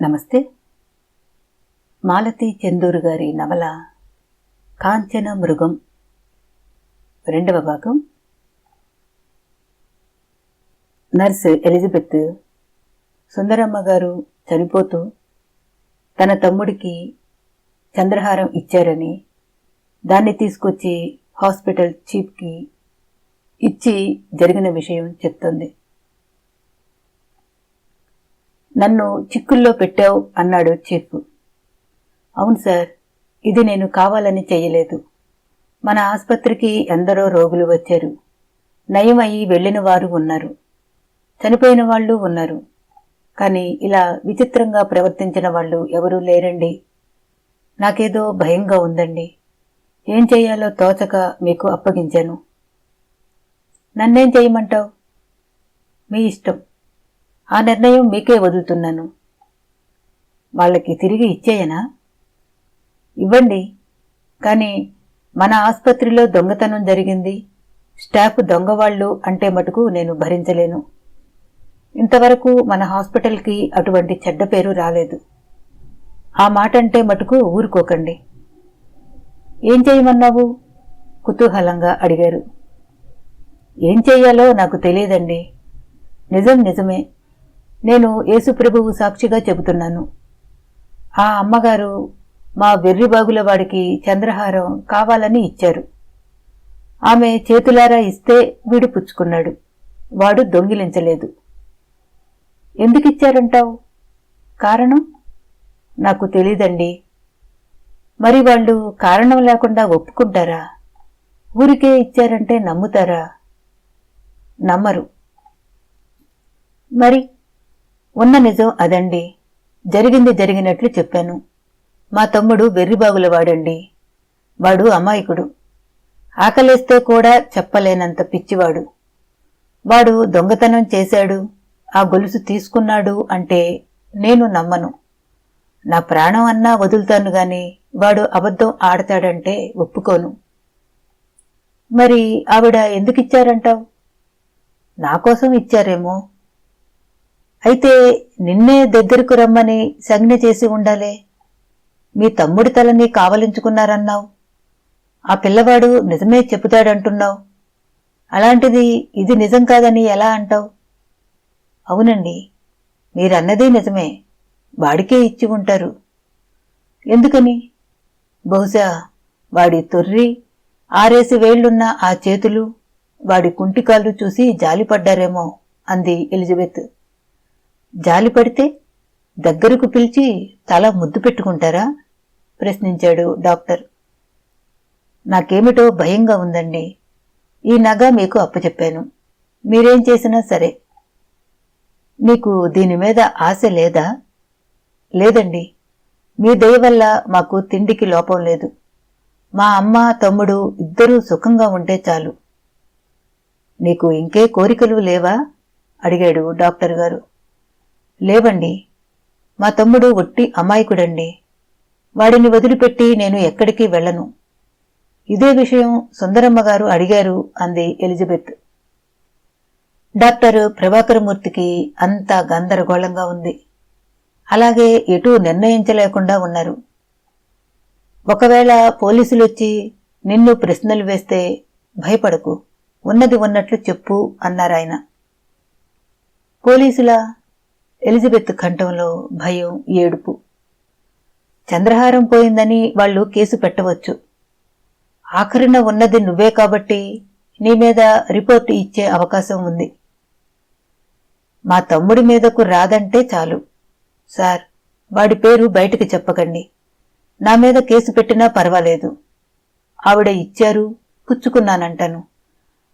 నమస్తే. మాలతి చందూరు గారి నవల కాంచన మృగం రెండవ భాగం. నర్సు ఎలిజబెత్ సుందరమ్మ గారు చనిపోతూ తన తమ్ముడికి చంద్రహారం ఇచ్చారని, దాన్ని తీసుకొచ్చి హాస్పిటల్ చీఫ్కి ఇచ్చి జరిగిన విషయం చెప్తుంది. నన్ను చిక్కుల్లో పెట్టావు అన్నాడు చీఫ్. అవును సార్, ఇది నేను కావాలని చెయ్యలేదు. మన ఆసుపత్రికి ఎందరో రోగులు వచ్చారు. నయం అయ్యి వెళ్లిన వారు ఉన్నారు, చనిపోయిన వాళ్ళు ఉన్నారు. కానీ ఇలా విచిత్రంగా ప్రవర్తించిన వాళ్ళు ఎవరూ లేరండి. నాకేదో భయంగా ఉందండి. ఏం చెయ్యాలో తోచక మీకు అప్పగించాను. నన్నేం చెయ్యమంటావు? మీ ఇష్టం. ఆ నిర్ణయం మీకే వదులుతున్నాను. వాళ్ళకి తిరిగి ఇచ్చేయనా? ఇవ్వండి. కానీ మన ఆసుపత్రిలో దొంగతనం జరిగింది, స్టాఫ్ దొంగవాళ్లు అంటే మటుకు నేను భరించలేను. ఇంతవరకు మన హాస్పిటల్కి అటువంటి చెడ్డ పేరు రాలేదు. ఆ మాట అంటే మటుకు ఊరుకోకండి. ఏం చేయమన్నావు? కుతూహలంగా అడిగారు. ఏం చెయ్యాలో నాకు తెలియదండి. నిజమే. నేను యేసుప్రభువు సాక్షిగా చెబుతున్నాను. ఆ అమ్మగారు మా వెర్రిబాగుల వాడికి చంద్రహారం కావాలని ఇచ్చారు. ఆమె చేతులారా ఇస్తే వీడు పుచ్చుకున్నాడు. వాడు దొంగిలించలేదు. ఎందుకిచ్చారంటావు? కారణం నాకు తెలీదండి. మరి వాళ్ళు కారణం లేకుండా ఒప్పుకుంటారా? ఊరికే ఇచ్చారంటే నమ్ముతారా? నమ్మరు. మరి ఉన్న నిజం అదండి. జరిగింది జరిగినట్లు చెప్పాను. మా తమ్ముడు వెర్రిబాగులవాడండి. వాడు అమాయకుడు. ఆకలేస్తే కూడా చెప్పలేనంత పిచ్చివాడు. వాడు దొంగతనం చేశాడు, ఆ గొలుసు తీసుకున్నాడు అంటే నేను నమ్మను. నా ప్రాణం అన్నా వదులుతాను గాని వాడు అబద్ధం ఆడతాడంటే ఒప్పుకోను. మరి ఆవిడ ఎందుకిచ్చారంటావు? నాకోసం ఇచ్చారేమో. అయితే నిన్నే దగ్గరకు రమ్మని సంజ్ఞ చేసి ఉండాలే. మీ తమ్ముడి తలని కావలించుకున్నారన్నావు. ఆ పిల్లవాడు నిజమే చెబుతాడంటున్నావు. అలాంటిది ఇది నిజం కాదని ఎలా అంటావు? అవునండి, మీరన్నదే నిజమే. వాడికే ఇచ్చి ఉంటారు. ఎందుకని? బహుశా వాడి తొర్రి 6 వేళ్లున్న ఆ చేతులు, వాడి కుంటికాళ్ళు చూసి జాలిపడ్డారేమో అంది ఎలిజబెత్. జాలిపడితే దగ్గరకు పిలిచి తల ముద్దు పెట్టుకుంటారా? ప్రశ్నించాడు డాక్టర్. నాకేమిటో భయంగా ఉందండి. ఈ నగ మీకు అప్పచెప్పాను. మీరేం చేసినా సరే. మీకు దీని మీద ఆశ లేదా? లేదండి. మీ దయ వల్ల మాకు తిండికి లోపం లేదు. మా అమ్మ తమ్ముడు ఇద్దరూ సుఖంగా ఉంటే చాలు. నీకు ఇంకే కోరికలు లేవా? అడిగాడు డాక్టర్ గారు. లేవండి. మా తమ్ముడు ఒట్టి అమాయకుడండి. వాడిని వదిలిపెట్టి నేను ఎక్కడికి వెళ్లను. ఇదే విషయం సుందరమ్మగారు అడిగారు అంది ఎలిజబెత్. డాక్టర్ ప్రభాకరమూర్తికి అంతా గందరగోళంగా ఉంది. అలాగే ఎటూ నిర్ణయించలేకుండా ఉన్నారు. ఒకవేళ పోలీసులొచ్చి నిన్ను ప్రశ్నలు వేస్తే భయపడకు, ఉన్నది ఉన్నట్లు చెప్పు అన్నారాయన. పోలీసులా? ఎలిజబెత్ కంఠంలో భయం, ఏడుపు. చంద్రహారం పోయిందని వాళ్ళు కేసు పెట్టవచ్చు. ఆఖరిన ఉన్నది నువ్వే కాబట్టి నీ మీద రిపోర్టు ఇచ్చే అవకాశం ఉంది. మా తమ్ముడి మీదకు రాదంటే చాలు. సార్, వాడి పేరు బయటికి చెప్పకండి. నా మీద కేసు పెట్టినా పర్వాలేదు. ఆవిడ ఇచ్చారు, పుచ్చుకున్నానంటాను.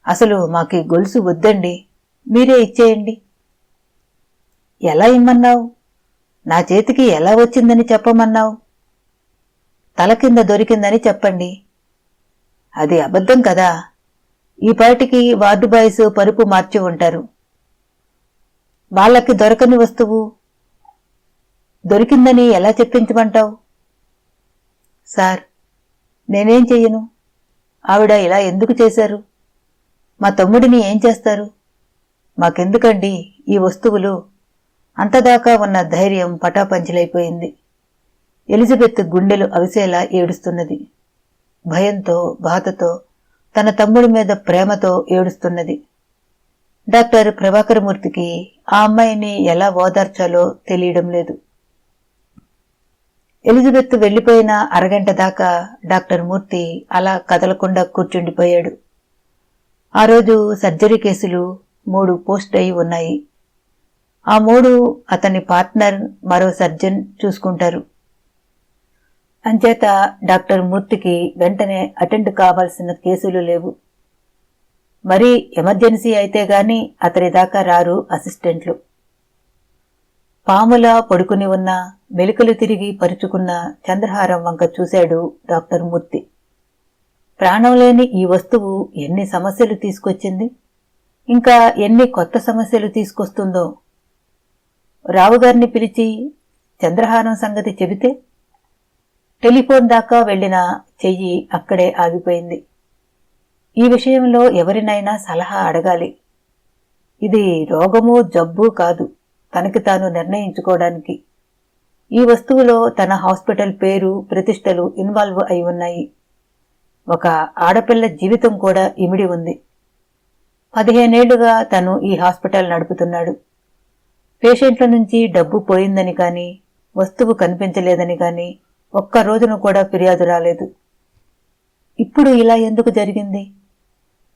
అసలు మాకీ గొలుసు వద్దండి, మీరే ఇచ్చేయండి. ఎలా ఇమ్మన్నావు? నా చేతికి ఎలా వచ్చిందని చెప్పమన్నావు? తల కింద దొరికిందని చెప్పండి. అది అబద్ధం కదా. ఈ పాటికి వార్డు బాయ్స్ పరుపు మార్చి ఉంటారు. వాళ్ళకి దొరకని వస్తువు దొరికిందని ఎలా చెప్పించమంటావు? సార్, నేనేం చెయ్యను. ఆవిడ ఇలా ఎందుకు చేశారు? మా తమ్ముడిని ఏం చేస్తారు? మాకెందుకండి ఈ వస్తువులు? అంతదాకా ఉన్న ధైర్యం పటాపంచలైపోయింది. ఎలిజబెత్ గుండెలు అవిసేలా ఏడుస్తున్నది. భయంతో, బాధతో, తన తమ్ముడి మీద ప్రేమతో ఏడుస్తున్నది. డాక్టర్ ప్రభాకరమూర్తికి ఆ అమ్మాయిని ఎలా ఓదార్చాలో తెలియడం లేదు. ఎలిజబెత్ వెళ్లిపోయిన అరగంట దాకా డాక్టర్ మూర్తి అలా కదలకుండా కూర్చుండిపోయాడు. ఆ రోజు సర్జరీ కేసులు 3 పోస్ట్ అయి ఉన్నాయి. ఆ 3 అతని పార్ట్నర్, మరో సర్జన్ చూసుకుంటారు. అంచేత డాక్టర్ మూర్తికి వెంటనే అటెండ్ కావాల్సిన కేసులు లేవు. మరీ ఎమర్జెన్సీ అయితే గాని అతని దాకా రారు అసిస్టెంట్లు. పాములా పడుకుని ఉన్న, మెలికలు తిరిగి పరుచుకున్న చంద్రహారం వంక చూశాడు డాక్టర్ మూర్తి. ప్రాణం లేని ఈ వస్తువు ఎన్ని సమస్యలు తీసుకొచ్చింది, ఇంకా ఎన్ని కొత్త సమస్యలు తీసుకొస్తుందో. రావుగారిని పిలిచి చంద్రహారం సంగతి చెబితే టెలిఫోన్ దాకా వెళ్లిన చెయ్యి అక్కడే ఆగిపోయింది. ఈ విషయంలో ఎవరినైనా సలహా అడగాలి. ఇది రోగమూ జబ్బు కాదు, తనకి తాను నిర్ణయించుకోవడానికి. ఈ వస్తువులో తన హాస్పిటల్ పేరు, ప్రతిష్టలు ఇన్వాల్వ్ అయి ఉన్నాయి. ఒక ఆడపిల్ల జీవితం కూడా ఇమిడి ఉంది. 15 ఏళ్లుగా తను ఈ హాస్పిటల్ నడుపుతున్నాడు. పేషెంట్ల నుంచి డబ్బు పోయిందని కానీ, వస్తువు కనిపించలేదని కానీ ఒక్క రోజున కూడా ఫిర్యాదు రాలేదు. ఇప్పుడు ఇలా ఎందుకు జరిగింది?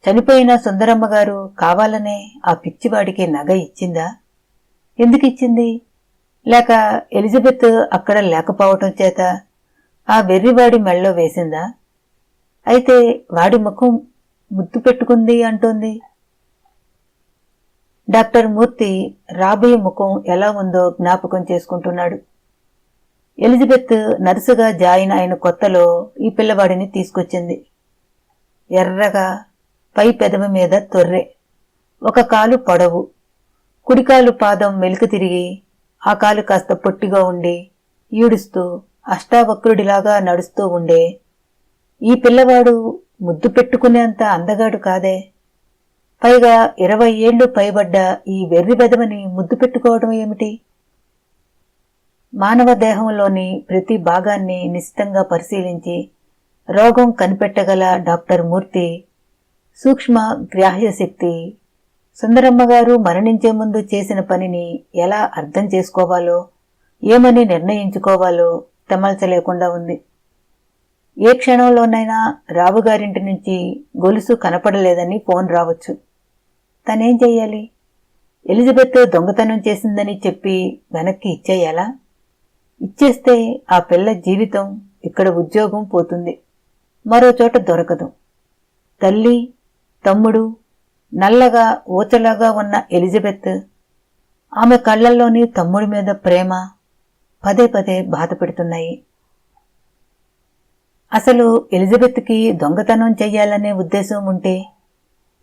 చనిపోయిన సుందరమ్మ గారు కావాలనే ఆ పిచ్చివాడికి నగ ఇచ్చిందా? ఎందుకిచ్చింది? లేక ఎలిజబెత్ అక్కడ లేకపోవటం చేత ఆ వెర్రివాడి మెళ్ళో వేసిందా? అయితే వాడి ముఖం ముద్దు పెట్టుకుంది అంటోంది. డాక్టర్ మూర్తి రాబోయే ముఖం ఎలా ఉందో జ్ఞాపకం చేసుకుంటున్నాడు. ఎలిజబెత్ నర్సుగా జాయిన్ అయిన కొత్తలో ఈ పిల్లవాడిని తీసుకొచ్చింది. ఎర్రగా, పై పెదవి మీద తొర్రె, ఒక కాలు పొడవు, కుడికాలు పాదం మెలిక తిరిగి ఆ కాలు కాస్త పొట్టిగా ఉండి ఈడుస్తూ అష్టావక్రుడిలాగా నడుస్తూ ఉండే ఈ పిల్లవాడు ముద్దు పెట్టుకునేంత అందగాడు కాదే. పైగా 20 ఏళ్లు పైబడ్డ ఈ వెర్రి బెదవని ముద్దు పెట్టుకోవడం ఏమిటి? మానవ దేహంలోని ప్రతి భాగాన్ని నిశితంగా పరిశీలించి రోగం కనిపెట్టగల డాక్టర్ మూర్తి సూక్ష్మ గ్రాహ్యశక్తి సుందరమ్మగారు మరణించే ముందు చేసిన పనిని ఎలా అర్థం చేసుకోవాలో, ఏమని నిర్ణయించుకోవాలో తెమల్చలేకుండా ఉంది. ఏ క్షణంలోనైనా రావుగారింటి నుంచి గొలుసు కనపడలేదని ఫోన్ రావచ్చు. తనేం చెయ్యాలి? ఎలిజబెత్ దొంగతనం చేసిందని చెప్పి వెనక్కి ఇచ్చేయాలా? ఇచ్చేస్తే ఆ పిల్ల జీవితం, ఇక్కడ ఉద్యోగం పోతుంది, మరోచోట దొరకదు. తల్లి, తమ్ముడు, నల్లగా ఊచలాగా ఉన్న ఎలిజబెత్, ఆమె కళ్లల్లోని తమ్ముడి మీద ప్రేమ పదే పదే బాధ పెడుతున్నాయి. అసలు ఎలిజబెత్కి దొంగతనం చెయ్యాలనే ఉద్దేశం ఉంటే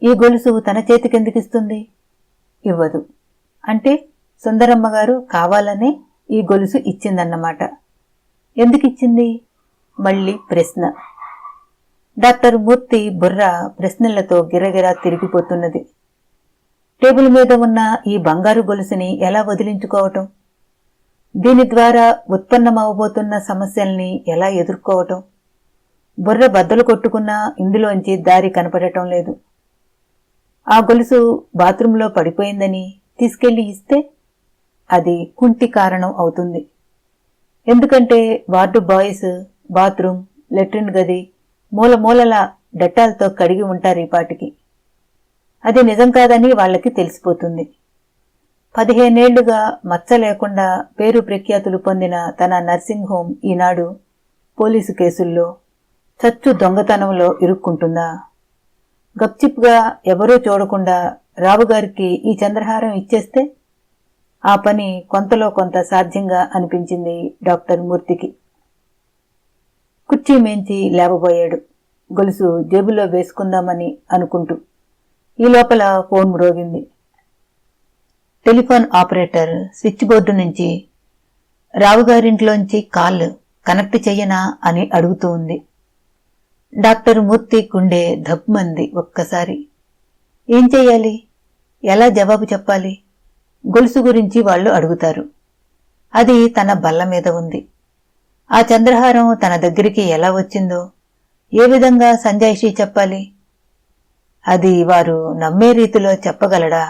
ఈ గొలుసు తన చేతికెందుకిస్తుంది? ఇవ్వదు. అంటే సుందరమ్మగారు కావాలనే ఈ గొలుసు ఇచ్చిందన్నమాట. ఎందుకిచ్చింది? మళ్ళీ ప్రశ్న. డాక్టర్ మూర్తి బుర్ర ప్రశ్నలతో గిరగిరా తిరిగిపోతున్నది. టేబుల్ మీద ఉన్న ఈ బంగారు గొలుసుని ఎలా వదిలించుకోవటం? దీని ద్వారా ఉత్పన్నమవబోతున్న సమస్యల్ని ఎలా ఎదుర్కోవటం? బుర్ర బద్దలు కొట్టుకున్నా ఇందులోంచి దారి కనపడటం లేదు. ఆ గొలుసు బాత్రూంలో పడిపోయిందని తీసుకెళ్లి ఇస్తే అది కుంటి కారణం అవుతుంది. ఎందుకంటే వార్డు బాయ్స్ బాత్రూం, లెట్రిన్ గది మూల మూలలా డెటాల్తో కడిగి ఉంటారు ఈ పాటికి. అది నిజం కాదని వాళ్లకి తెలిసిపోతుంది. 15 ఏళ్లుగా మచ్చ లేకుండా పేరు ప్రఖ్యాతులు పొందిన తన నర్సింగ్ హోం ఈనాడు పోలీసు కేసుల్లో, చచ్చు దొంగతనంలో ఇరుక్కుంటుందా? గప్చిప్గా ఎవరూ చూడకుండా రావుగారికి ఈ చంద్రహారం ఇచ్చేస్తే ఆ పని కొంతలో కొంత సాధ్యంగా అనిపించింది డాక్టర్ మూర్తికి. కుర్చీ మేంచి లేవబోయాడు, గొలుసు జేబులో వేసుకుందామని అనుకుంటూ. ఈ లోపల ఫోన్ మ్రోగింది. టెలిఫోన్ ఆపరేటర్ స్విచ్ బోర్డు నుంచి రావుగారింట్లోంచి కాల్ కనెక్ట్ చెయ్యనా అని అడుగుతూ ఉంది. డాక్టర్ మూర్తి గుండె ధప్మంది ఒక్కసారి. ఏం చెయ్యాలి? ఎలా జవాబు చెప్పాలి? గొలుసు గురించి వాళ్ళు అడుగుతారు. అది తన బల్ల మీద ఉంది. ఆ చంద్రహారం తన దగ్గరికి ఎలా వచ్చిందో ఏ విధంగా సంజాయిషీ చెప్పాలి? అది వారు నమ్మే రీతిలో చెప్పగలడా?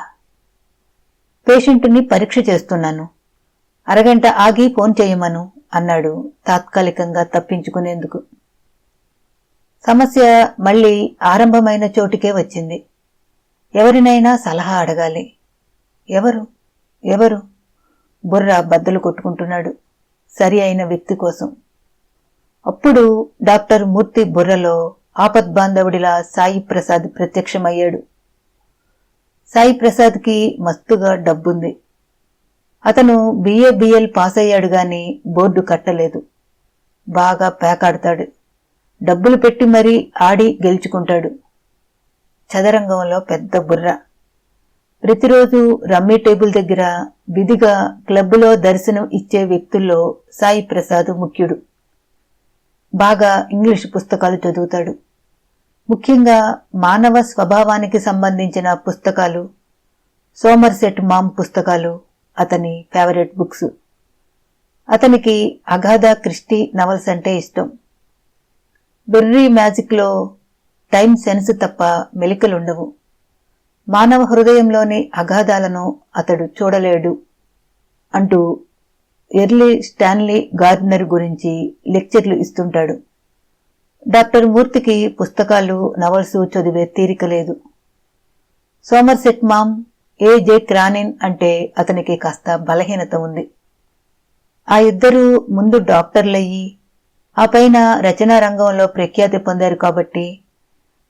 పేషెంటుని పరీక్ష చేస్తున్నాను, అరగంట ఆగి ఫోన్ చేయమను అన్నాడు తాత్కాలికంగా తప్పించుకునేందుకు. సమస్య మళ్లీ ఆరంభమైన చోటుకే వచ్చింది. ఎవరినైనా సలహా అడగాలి. ఎవరు ఎవరు? బుర్ర బద్దలు కొట్టుకుంటున్నాడు సరి అయిన వ్యక్తి కోసం. అప్పుడు డాక్టర్ మూర్తి బుర్రలో ఆపద్బాంధవుడిలా సాయి ప్రసాద్ ప్రత్యక్షమయ్యాడు. సాయి ప్రసాద్కి మస్తుగా డబ్బుంది. అతను బిఏ/బిఎల్ పాస్ అయ్యాడు గాని బోర్డు కట్టలేదు. బాగా పేకాడతాడు. డబ్బులు పెట్టి మరీ ఆడి గెలుచుకుంటాడు. చదరంగంలో పెద్ద బుర్ర. ప్రతిరోజు రమ్మీ టేబుల్ దగ్గర విధిగా క్లబ్బులో దర్శనం ఇచ్చే వ్యక్తుల్లో సాయి ప్రసాద్ ముఖ్యుడు. బాగా ఇంగ్లీషు పుస్తకాలు చదువుతాడు. ముఖ్యంగా మానవ స్వభావానికి సంబంధించిన పుస్తకాలు, సోమర్సెట్ మామ్ పుస్తకాలు అతని ఫేవరెట్ బుక్స్. అతనికి అగాథా క్రిస్టీ నవల్స్ అంటే ఇష్టం. బెర్రీ మ్యాజిక్లో టైం సెన్స్ తప్ప మెలికలుండవు. మానవ హృదయంలోని అగాధాలను అతడు చూడలేడు అంటూ ఎర్లీ స్టాన్లీ గార్డ్నర్ గురించి లెక్చర్లు ఇస్తుంటాడు. డాక్టర్ మూర్తికి పుస్తకాలు, నవల్సు చదివే తీరిక లేదు. Somerset ma'am, ఏ.జే. క్రానిన్ అంటే అతనికి కాస్త బలహీనత ఉంది. ఆ ఇద్దరూ ముందు డాక్టర్లయ్యి ఆ పైన రచనా రంగంలో ప్రఖ్యాతి పొందారు కాబట్టి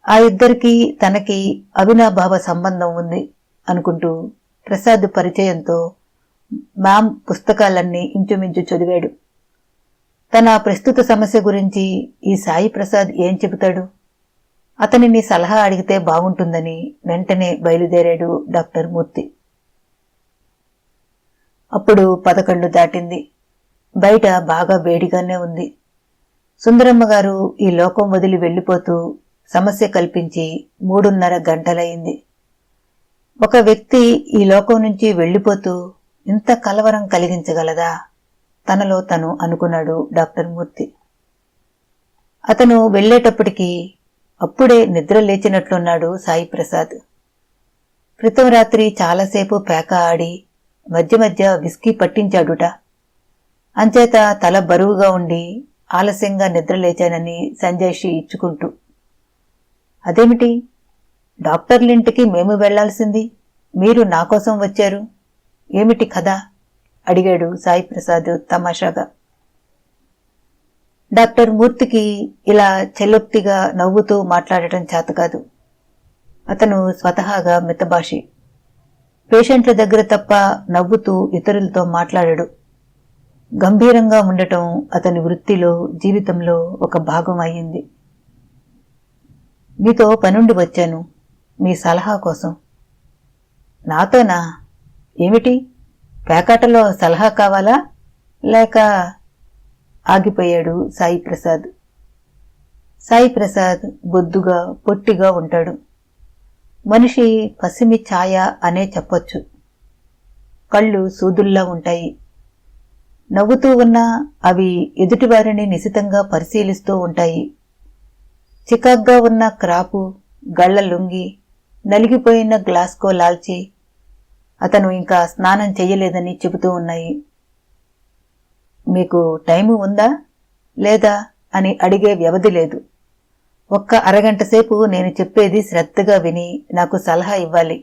ఆ ఇద్దరికీ తనకి అవినాభావ సంబంధం ఉంది అనుకుంటూ ప్రసాద్ పరిచయంతో మ్యామ్ పుస్తకాలన్నీ ఇంచుమించు చదివాడు. తన ప్రస్తుత సమస్య గురించి ఈ సాయి ప్రసాద్ ఏం చెబుతాడు? అతనిని సలహా అడిగితే బాగుంటుందని వెంటనే బయలుదేరాడు డాక్టర్ మూర్తి. అప్పుడు 11 దాటింది. బయట బాగా వేడిగానే ఉంది. సుందరమ్మ గారు ఈ లోకం వదిలి వెళ్లిపోతూ సమస్య కల్పించి 3:30 గంటలయింది. ఒక వ్యక్తి ఈ లోకం నుంచి వెళ్లిపోతూ ఇంత కలవరం కలిగించగలదా? తనలో తను అనుకున్నాడు డాక్టర్ మూర్తి. అతను వెళ్లేటప్పటికీ అప్పుడే నిద్ర లేచినట్లున్నాడు సాయి ప్రసాద్. క్రితం రాత్రి చాలాసేపు పేక ఆడి మధ్య మధ్య విస్కీ పట్టించాడుట. అంచేత తల బరువుగా ఉండి ఆలస్యంగా నిద్రలేచానని సంజాయిషి ఇచ్చుకుంటూ. అదేమిటి, డాక్టర్లింటికి మేము వెళ్లాల్సింది, మీరు నా కోసం వచ్చారు, ఏమిటి కథ? అడిగాడు సాయి ప్రసాద్ తమాషాగా. డాక్టర్ మూర్తికి ఇలా చెల్లొత్తిగా నవ్వుతూ మాట్లాడటం చేతకాదు. అతను స్వతహాగా మితభాషి. పేషెంట్ల దగ్గర తప్ప నవ్వుతూ ఇతరులతో మాట్లాడడు. గంభీరంగా ఉండటం అతని వృత్తిలో, జీవితంలో ఒక భాగం అయింది. మీతో పనుండి వచ్చాను, మీ సలహా కోసం. నాతోనా? ఏమిటి, పేకాటలో సలహా కావాలా లేక? ఆగిపోయాడు సాయి ప్రసాద్. సాయి ప్రసాద్ బొద్దుగా, పొట్టిగా ఉంటాడు. మనిషి పసిమి ఛాయ అనే చెప్పొచ్చు. కళ్ళు సూదుల్లా ఉంటాయి. నవ్వుతూ ఉన్నా అవి ఎదుటివారిని నిశితంగా పరిశీలిస్తూ ఉంటాయి. చికాగ్గా ఉన్న క్రాపు, గళ్ల లుంగి, నలిగిపోయిన గ్లాస్కో లాల్చి అతను ఇంకా స్నానం చెయ్యలేదని చెబుతూ ఉన్నాయి. మీకు టైము ఉందా లేదా అని అడిగే వ్యవధి లేదు. ఒక్క అరగంట సేపు నేను చెప్పేది శ్రద్ధగా విని నాకు సలహా ఇవ్వాలి.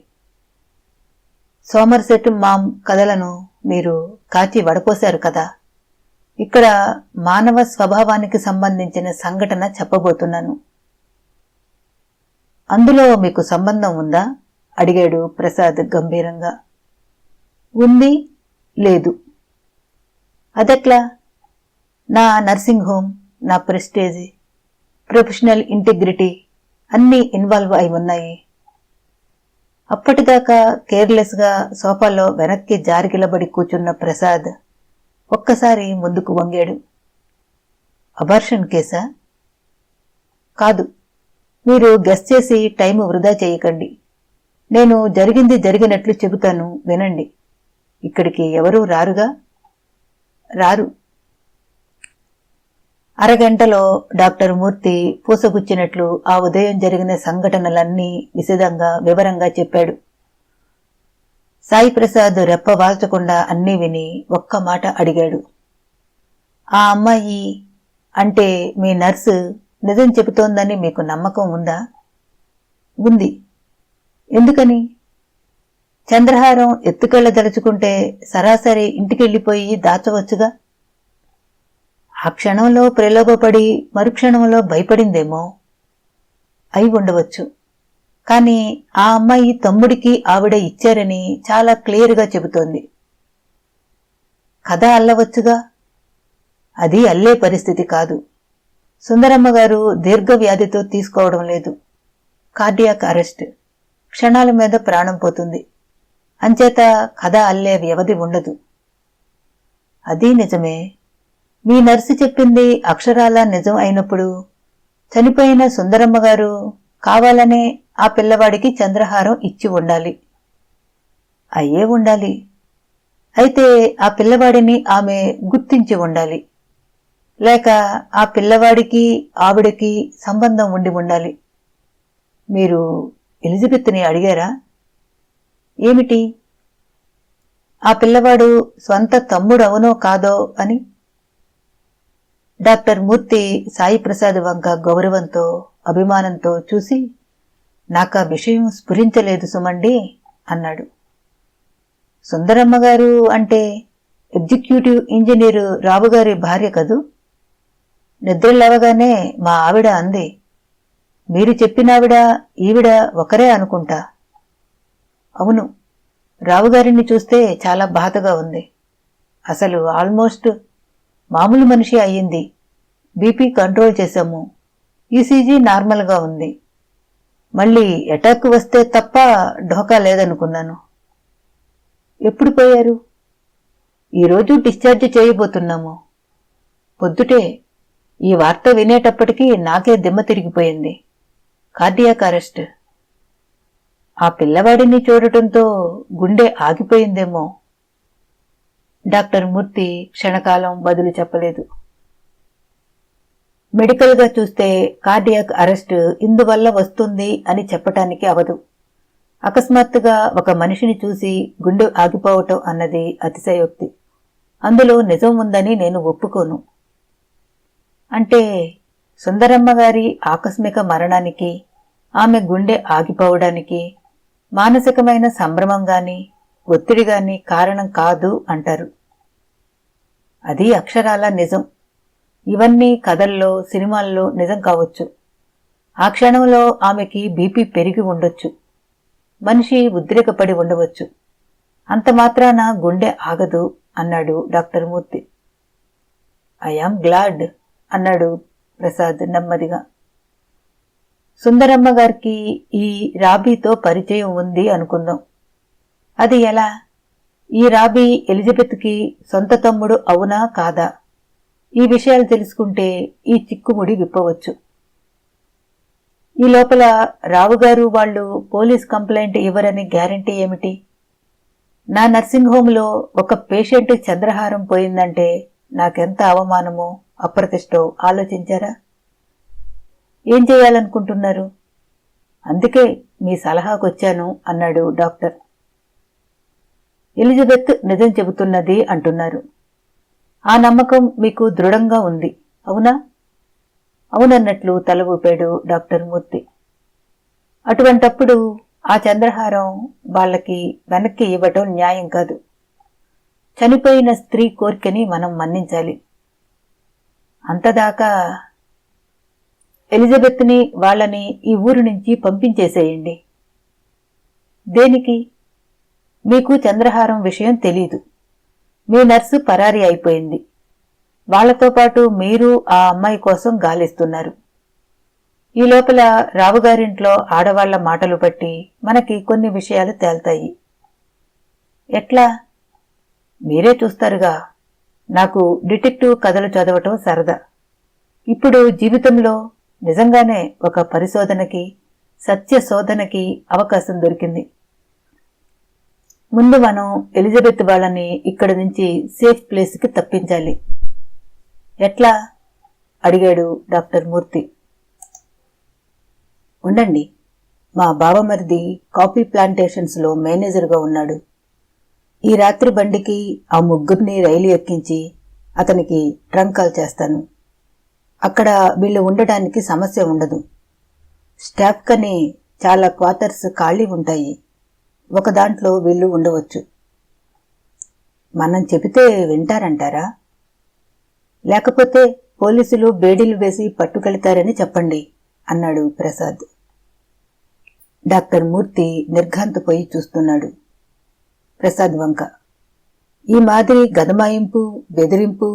సోమర్సెట్ మామ్ కథలను మీరు కాచి వడపోశారు కదా. ఇక్కడ మానవ స్వభావానికి సంబంధించిన సంఘటన చెప్పబోతున్నాను. అందులో మీకు సంబంధం ఉందా? అడిగాడు ప్రసాద్ గంభీరంగా. ఉంది, లేదు. అదెట్లా? నా నర్సింగ్ హోమ్, నా ప్రెస్టేజీ, ప్రొఫెషనల్ ఇంటిగ్రిటీ అన్నీ ఇన్వాల్వ్ అయి ఉన్నాయి. అప్పటిదాకా కేర్లెస్గా సోఫాలో వెనక్కి జారికిలబడి కూర్చున్న ప్రసాద్ ఒక్కసారి ముందుకు వంగాడు. అబార్షన్ కేసా? కాదు. మీరు గెస్ చేసి టైం వృధా చేయకండి. నేను జరిగింది జరిగినట్లు చెబుతాను, వినండి. ఇక్కడికి ఎవరూ రారుగా? రారు. అరగంటలో డాక్టర్ మూర్తి పూసగుచ్చినట్లు ఆ ఉదయం జరిగిన సంఘటనలన్నీ వివరంగా చెప్పాడు. సాయి ప్రసాద్ రెప్ప వాల్చకుండా అన్నీ విని ఒక్క మాట అడిగాడు. ఆ అమ్మాయి అంటే మీ నర్సు నిజం చెబుతోందని మీకు నమ్మకం ఉందా? ఉంది. ఎందుకని? చంద్రహారం ఎత్తుకెళ్లదలుచుకుంటే సరాసరి ఇంటికెళ్ళిపోయి దాచవచ్చుగా. ఆ క్షణంలో ప్రలోభపడి మరుక్షణంలో భయపడిందేమో. అయి ఉండవచ్చు. కాని ఆ అమ్మాయి తమ్ముడికి ఆవిడ ఇచ్చారని చాలా క్లియర్గా చెబుతోంది. కథ అల్లవచ్చుగా. అది అల్లే పరిస్థితి కాదు. సుందరమ్మ గారు దీర్ఘవ్యాధితో తీసుకోవడం లేదు. Cardiac arrest. క్షణాల మీద ప్రాణం పోతుంది. అంచేత కథ అల్లే వ్యవధి ఉండదు. అది నిజమే. మీ నర్సు చెప్పింది అక్షరాలా నిజం అయినప్పుడు చనిపోయిన సుందరమ్మ గారు కావాలనే ఆ పిల్లవాడికి చంద్రహారం ఇచ్చి ఉండాలి. అయ్యే ఉండాలి. అయితే ఆ పిల్లవాడిని ఆమె గుర్తించి ఉండాలి. లేక ఆ పిల్లవాడికి ఆవిడకి సంబంధం ఉండి ఉండాలి. మీరు ఎలిజబెత్ని అడిగారా? ఏమిటి? ఆ పిల్లవాడు స్వంత తమ్ముడు అవునో కాదో అని. డాక్టర్ మూర్తి సాయి ప్రసాద్ వంక గౌరవంతో అభిమానంతో చూసి, నాకా విషయం స్ఫురించలేదు సుమండి అన్నాడు. సుందరమ్మ గారు అంటే ఎగ్జిక్యూటివ్ ఇంజనీరు రావుగారి భార్య కదూ. నిద్రలేవగానే మా ఆవిడ అంది, మీరు చెప్పినావిడ ఈవిడ ఒకరే అనుకుంటా. అవును. రావుగారిని చూస్తే చాలా బాధగా ఉంది. అసలు ఆల్మోస్ట్ మామూలు మనిషి అయ్యింది. బీపీ కంట్రోల్ చేశాము. ఈసీజీ నార్మల్గా ఉంది. మళ్ళీ అటాక్ వస్తే తప్ప ఢోకా లేదనుకున్నాను. ఎప్పుడు పోయారు? ఈరోజు డిశ్చార్జ్ చేయబోతున్నాము. పొద్దుటే. ఈ వార్త వినేటప్పటికీ నాకే దిమ్మ తిరిగిపోయింది. Cardiac arrest. ఆ పిల్లవాడిని చూడటంతో గుండె ఆగిపోయిందేమో. డాక్టర్ మూర్తి క్షణకాలం బదులు చెప్పలేదు. మెడికల్గా చూస్తే కార్డియాక్ అరెస్ట్ ఇందువల్ల వస్తుంది అని చెప్పటానికి అవదు. అకస్మాత్తుగా ఒక మనిషిని చూసి గుండె ఆగిపోవటం అన్నది అతిశయోక్తి. అందులో నిజం ఉందని నేను ఒప్పుకోను. అంటే సుందరమ్మ గారి ఆకస్మిక మరణానికి, ఆమె గుండె ఆగిపోవడానికి మానసికమైన సంభ్రమం గాని ఒత్తిడి గాని కారణం కాదు అంటారు. అది అక్షరాల నిజం. ఇవన్నీ కథల్లో సినిమాల్లో నిజం కావచ్చు. ఆ క్షణంలో ఆమెకి బీపీ పెరిగి ఉండొచ్చు. మనిషి ఉద్రేకపడి ఉండవచ్చు. అంత మాత్రాన గుండె ఆగదు అన్నాడు డాక్టర్ మూర్తి. ఐఆమ్ గ్లాడ్ అన్నాడు ప్రసాద్ నెమ్మదిగా. సుందరమ్మ గారికి ఈ రాబీతో పరిచయం ఉంది అనుకుందాం. అది ఎలా? ఈ రాబీ ఎలిజబెత్కి సొంత తమ్ముడు అవునా కాదా? ఈ విషయాలు తెలుసుకుంటే ఈ చిక్కుముడి విప్పవచ్చు. ఈ లోపల రావుగారు వాళ్ళు పోలీస్ కంప్లైంట్ ఇవ్వరని గ్యారంటీ ఏమిటి? నా నర్సింగ్ హోంలో ఒక పేషెంట్ చంద్రహారం పోయిందంటే నాకెంత అవమానమో అప్రతిష్టో ఆలోచించారా? ఏం చేయాలనుకుంటున్నారు? అందుకే మీ సలహాకొచ్చాను అన్నాడు డాక్టర్. ఎలిజబెత్ నిజం చెబుతున్నది అంటున్నారు. ఆ నమ్మకం మీకు దృఢంగా ఉంది, అవునా? అవునన్నట్లు తల ఊపాడు డాక్టర్ మూర్తి. అటువంటప్పుడు ఆ చంద్రహారం వాళ్ళకి వెనక్కి ఇవ్వటం న్యాయం కాదు. చనిపోయిన స్త్రీ కోరికని మనం మన్నించాలి. అంతదాకా ఎలిజబెత్ని వాళ్ళని ఈ ఊరు నుంచి పంపించేసేయండి. దేనికి? మీకు చంద్రహారం విషయం తెలీదు. మీ నర్సు పరారీ అయిపోయింది. వాళ్లతో పాటు మీరు ఆ అమ్మాయి కోసం గాలిస్తున్నారు. ఈ లోపల రావుగారింట్లో ఆడవాళ్ల మాటలు బట్టి మనకి కొన్ని విషయాలు తేల్తాయి. ఎట్లా? మీరే చూస్తారుగా. నాకు డిటెక్టివ్ కథలు చదవటం సరదా. ఇప్పుడు జీవితంలో నిజంగానే ఒక పరిశోధనకి, సత్య శోధనకి అవకాశం దొరికింది. ముందు మనం ఎలిజబెత్ వాళ్ళని ఇక్కడి నుంచి సేఫ్ ప్లేస్కి తప్పించాలి. ఎట్లా? అడిగాడు డాక్టర్ మూర్తి. ఉండండి, మా బావమరిది కాఫీ ప్లాంటేషన్స్లో మేనేజర్గా ఉన్నాడు. ఈ రాత్రి బండికి ఆ ముగ్గురిని రైలు ఎక్కించి అతనికి ట్రంక్ కాల్ చేస్తాను. అక్కడ వీళ్ళు ఉండటానికి సమస్య ఉండదు. స్టాఫ్ కని చాలా క్వార్టర్స్ ఖాళీ ఉంటాయి. ఒక దాంట్లో వీళ్ళు ఉండవచ్చు. మనం చెబితే వింటారంటారా? లేకపోతే పోలీసులు బేడీలు వేసి పట్టుకెళ్తారని చెప్పండి అన్నాడు ప్రసాద్. డాక్టర్ మూర్తి నిర్ఘాంతపోయి చూస్తున్నాడు ప్రసాద్ వంక. ఈ మాదిరి గదమాయింపు, బెదిరింపు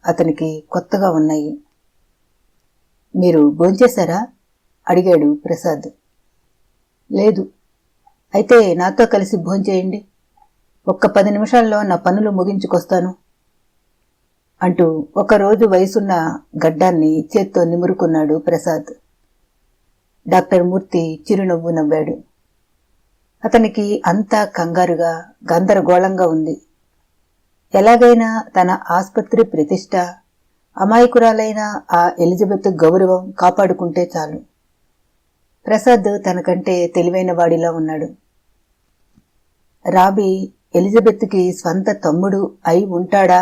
అతనికి కొత్తగా ఉన్నాయి. మీరు భోంచేశారా? అడిగాడు ప్రసాద్. లేదు. అయితే నాతో కలిసి భోంచేయండి. ఒక్క 10 నిమిషాల్లో నా పనులు ముగించుకొస్తాను అంటూ ఒకరోజు వయసున్న గడ్డాన్ని చేత్తో నిమురుకున్నాడు ప్రసాద్. డాక్టర్ మూర్తి చిరునవ్వు నవ్వాడు. అతనికి అంతా కంగారుగా, గందరగోళంగా ఉంది. ఎలాగైనా తన ఆస్పత్రి ప్రతిష్ట, అమాయకురాలైన ఆ ఎలిజబెత్ గౌరవం కాపాడుకుంటే చాలు. ప్రసాద్ తనకంటే తెలివైన వాడిలా ఉన్నాడు. రాబీ ఎలిజబెత్కి స్వంత తమ్ముడు అయి ఉంటాడా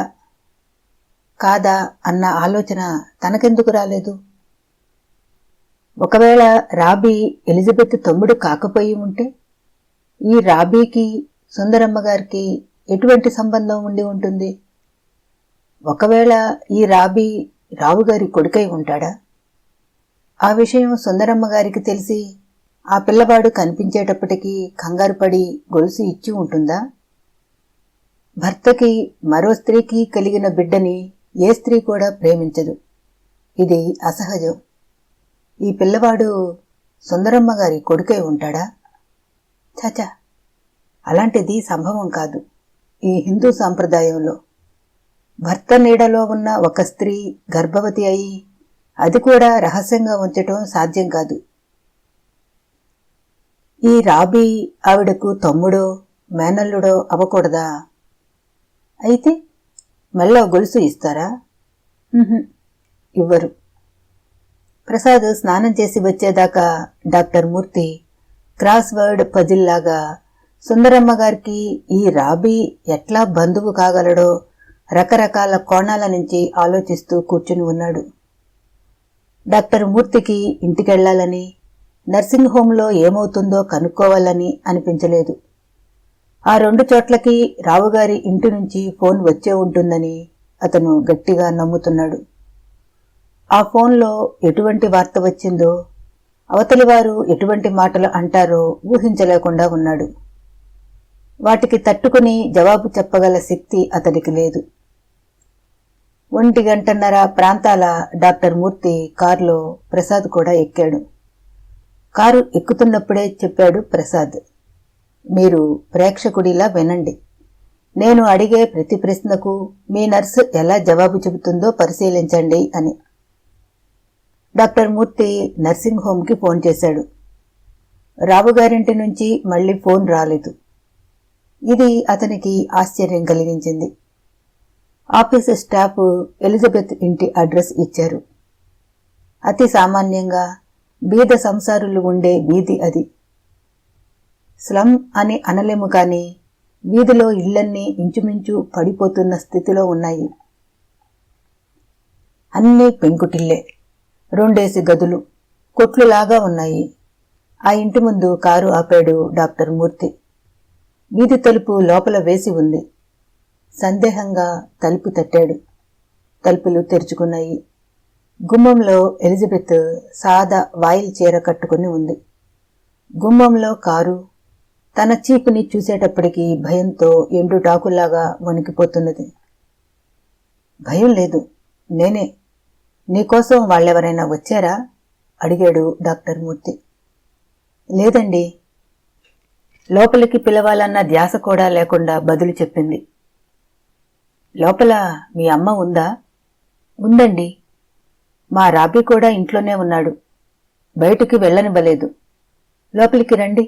కాదా అన్న ఆలోచన తనకెందుకు రాలేదు? ఒకవేళ రాబీ ఎలిజబెత్ తమ్ముడు కాకపోయి ఉంటే ఈ రాబీకి సుందరమ్మ గారికి ఎటువంటి సంబంధం ఉండి ఉంటుంది? ఒకవేళ ఈ రాబీ రావుగారి కొడుకై ఉంటాడా? ఆ విషయం సుందరమ్మ గారికి తెలిసి ఆ పిల్లవాడు కనిపించేటప్పటికీ కంగారుపడి గొలుసు ఇచ్చి ఉంటుందా? భర్తకి మరో స్త్రీకి కలిగిన బిడ్డని ఏ స్త్రీ కూడా ప్రేమించదు. ఇది అసహజం. ఈ పిల్లవాడు సుందరమ్మ గారి కొడుకై ఉంటాడా? చాచా, అలాంటిది సంభవం కాదు. ఈ హిందూ సాంప్రదాయంలో భర్త నీడలో ఉన్న ఒక స్త్రీ గర్భవతి అయి అది కూడా రహస్యంగా ఉంచటం సాధ్యం కాదు. ఈ రాబీ ఆవిడకు తమ్ముడో మేనల్లుడో అవ్వకూడదా? అయితే మెల్ల గొలుసు ఇస్తారా? ఇవ్వరు. ప్రసాద్ స్నానం చేసి వచ్చేదాకా డాక్టర్ మూర్తి క్రాస్ వర్డ్ పజిల్లాగా సుందరమ్మ గారికి ఈ రాబీ ఎట్లా బంధువు కాగలడో రకరకాల కోణాల నుంచి ఆలోచిస్తూ కూర్చుని ఉన్నాడు. డాక్టర్ మూర్తికి ఇంటికెళ్లాలని, నర్సింగ్ హోంలో ఏమవుతుందో కనుక్కోవాలని అనిపించలేదు. ఆ 2 చోట్లకి రావుగారి ఇంటి నుంచి ఫోన్ వచ్చే ఉంటుందని అతను గట్టిగా నమ్ముతున్నాడు. ఆ ఫోన్లో ఎటువంటి వార్త వచ్చిందో, అవతలివారు ఎటువంటి మాటలు అంటారో ఊహించలేకుండా ఉన్నాడు. వాటికి తట్టుకుని జవాబు చెప్పగల శక్తి అతనికి లేదు. 1:30 ప్రాంతాల డాక్టర్ మూర్తి కారులో ప్రసాద్ కూడా ఎక్కాడు. కారు ఎక్కుతున్నప్పుడే చెప్పాడు ప్రసాద్, మీరు ప్రేక్షకుడిలా వినండి. నేను అడిగే ప్రతి ప్రశ్నకు మీ నర్సు ఎలా జవాబు చెబుతుందో పరిశీలించండి అని. డాక్టర్ మూర్తి నర్సింగ్ హోంకి ఫోన్ చేశాడు. రావుగారింటి నుంచి మళ్లీ ఫోన్ రాలేదు. ఇది అతనికి ఆశ్చర్యం కలిగించింది. ఆఫీసు స్టాఫ్ ఎలిజబెత్ ఇంటి అడ్రస్ ఇచ్చారు. అతి సామాన్యంగా బీద సంసారులు ఉండే వీధి అది. స్లమ్ అని అనలేము కాని వీధిలో ఇళ్లన్నీ ఇంచుమించు పడిపోతున్న స్థితిలో ఉన్నాయి. అన్నీ పెంకుటిల్లే, 2 గదులు, కొట్లులాగా ఉన్నాయి. ఆ ఇంటి ముందు కారు ఆపాడు డాక్టర్ మూర్తి. వీధి తలుపు లోపల వేసి ఉంది. సందేహంగా తలుపు తట్టాడు. తలుపులు తెరుచుకున్నాయి. గుమ్మంలో ఎలిజబెత్ సాదా వాయిల్ చీర కట్టుకుని ఉంది. గుమ్మంలో కారు. తన చీపుని చూసేటప్పటికీ భయంతో ఎండుటాకులాగా వణికిపోతున్నది. భయం లేదు, నేనే. నీకోసం వాళ్ళెవరైనా వచ్చారా? అడిగాడు డాక్టర్ మూర్తి. లేదండి. లోపలికి పిలవాలన్న ధ్యాస కూడా లేకుండా బదులు చెప్పింది. లోపల మీ అమ్మ ఉందా? ఉందండి. మా రాబీ కూడా ఇంట్లోనే ఉన్నాడు. బయటికి వెళ్ళనివ్వలేదు. లోపలికి రండి.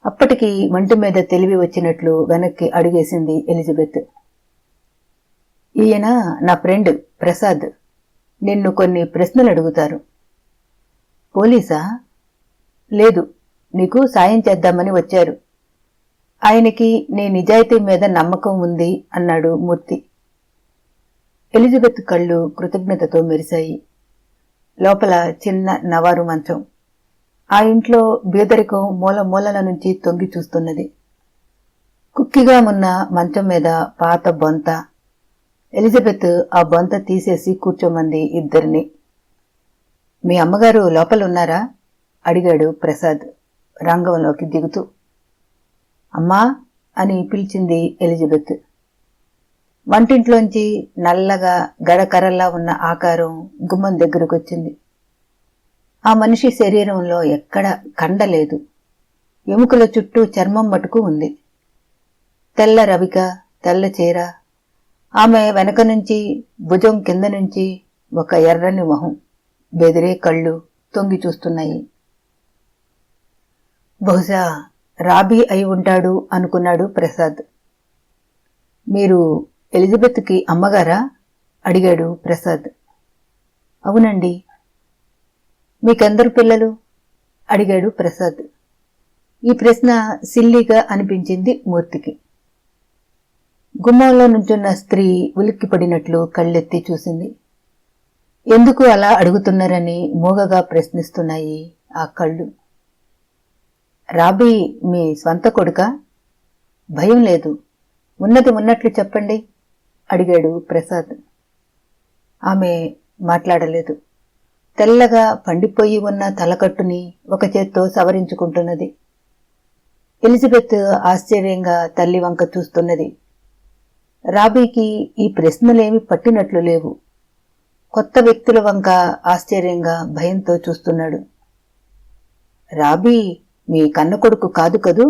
అప్పటికి వంటి మీద తెలివి వచ్చినట్లు వెనక్కి అడుగేసింది ఎలిజబెత్. ఈయన నా ఫ్రెండ్ ప్రసాద్. నిన్ను కొన్ని ప్రశ్నలు అడుగుతారు. పోలీసా? లేదు, నీకు సాయం చేద్దామని వచ్చారు. ఆయనకి నీ నిజాయితీ మీద నమ్మకం ఉంది అన్నాడు మూర్తి. ఎలిజబెత్ కళ్ళు కృతజ్ఞతతో మెరిశాయి. లోపల చిన్న నవారు మంచం. ఆ ఇంట్లో బీదరికం మూల మూలల నుంచి తొంగి చూస్తున్నది. కుక్కిగా ఉన్న మంచం మీద పాత బొంత. ఎలిజబెత్ ఆ బొంత తీసేసి కూర్చోమంది ఇద్దరిని. మీ అమ్మగారు లోపలున్నారా? అడిగాడు ప్రసాద్ రంగంలోకి దిగుతూ. అమ్మా అని పిలిచింది ఎలిజబెత్. వంటింట్లోంచి నల్లగా గడకరల్లా ఉన్న ఆకారం గుమ్మం దగ్గరకొచ్చింది. ఆ మనిషి శరీరంలో ఎక్కడ కండలేదు. ఎముకల చుట్టూ చర్మం మటుకు ఉంది. తెల్ల రవిక, తెల్ల చీర. ఆమె వెనక నుంచి భుజం కింద నుంచి ఒక ఎర్రని మొహం, బెదిరే కళ్ళు తొంగి చూస్తున్నాయి. బహుశా రాబీ అయి ఉంటాడు అనుకున్నాడు ప్రసాద్. మీరు ఎలిజబెత్కి అమ్మగారా? అడిగాడు ప్రసాద్. అవునండి. మీకెందరు పిల్లలు? అడిగాడు ప్రసాద్. ఈ ప్రశ్న సిల్లీగా అనిపించింది మూర్తికి. గుమ్మంలో నుంచున్న స్త్రీ ఉలిక్కిపడినట్లు కళ్ళెత్తి చూసింది. ఎందుకు అలా అడుగుతున్నారని మూగగా ప్రశ్నిస్తున్నాయి ఆ కళ్ళు. రాబీ మీ స్వంత కొడుకా? భయం లేదు, ఉన్నది ఉన్నట్లు చెప్పండి అడిగాడు ప్రసాద్. ఆమె మాట్లాడలేదు. తెల్లగా పండిపోయి ఉన్న తలకట్టుని ఒక చేత్తో సవరించుకుంటున్నది. ఎలిజబెత్ ఆశ్చర్యంగా తల్లి వంక చూస్తున్నది. రాబీకి ఈ ప్రశ్నలేమి పట్టినట్లు లేవు. కొత్త వ్యక్తుల వంక ఆశ్చర్యంగా భయంతో చూస్తున్నాడు. రాబీ మీ కన్న కొడుకు కాదు కదూ?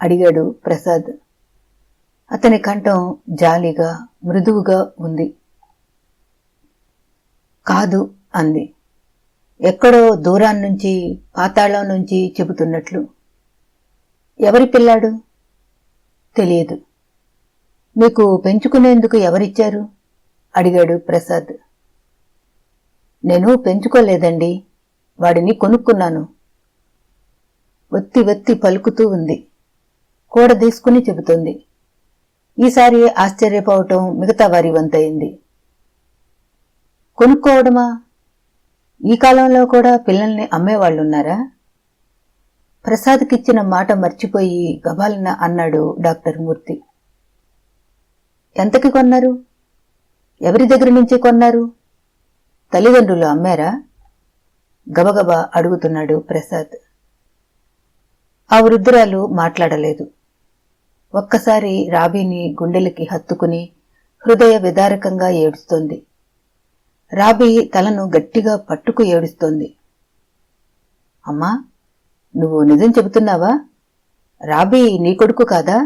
అడిగాడు ప్రసాద్. అతని కంఠం జాలిగా మృదువుగా ఉంది. కాదు అంది, ఎక్కడో దూరాన్నించి పాతాళం నుంచి చెబుతున్నట్లు. ఎవరి పిల్లాడు? తెలియదు. మీకు పెంచుకునేందుకు ఎవరిచ్చారు? అడిగాడు ప్రసాద్. నేను పెంచుకోలేదండి, వాడిని కొనుక్కున్నాను. ఒత్తి ఒత్తి పలుకుతూ ఉంది. కూడదీసుకుని చెబుతోంది. ఈసారి ఆశ్చర్యపోవటం మిగతా వారి వంతయింది. కొనుక్కోవడమా? ఈ కాలంలో కూడా పిల్లల్ని అమ్మేవాళ్లున్నారా? ప్రసాద్కిచ్చిన మాట మర్చిపోయి గబాలన అన్నాడు డాక్టర్ మూర్తి. ఎంతకి కొన్నారు? ఎవరి దగ్గర నుంచి కొన్నారు? తల్లిదండ్రులు అమ్మారా? గబగబా అడుగుతున్నాడు ప్రసాద్. ఆ వృద్ధురాలు మాట్లాడలేదు. ఒక్కసారి రాబీని గుండెలకి హత్తుకుని హృదయ విదారకంగా ఏడుస్తోంది. రాబీ తలను గట్టిగా పట్టుకు ఏడుస్తోంది. అమ్మా, నువ్వు నిజం చెబుతున్నావా? రాబీ నీ కొడుకు కాదా?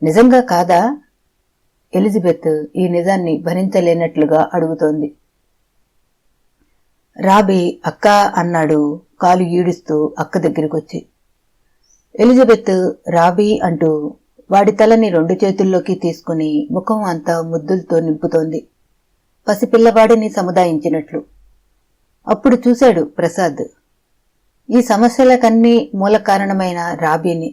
నిజంగా కాదా? ఎలిజబెత్ ఈ నిజాన్ని భరించలేనట్లుగా అడుగుతోంది. రాబీ అక్కా అన్నాడు కాలు ఈడుస్తూ అక్క దగ్గరికొచ్చి. ఎలిజబెత్ రాబీ అంటూ వాడి తలని 2 చేతుల్లోకి తీసుకుని ముఖం అంతా ముద్దులతో నింపుతోంది, పసిపిల్లవాడిని సముదాయించినట్లు. అప్పుడు చూశాడు ప్రసాద్ ఈ సమస్యలకన్నీ మూల కారణమైన రాబీని.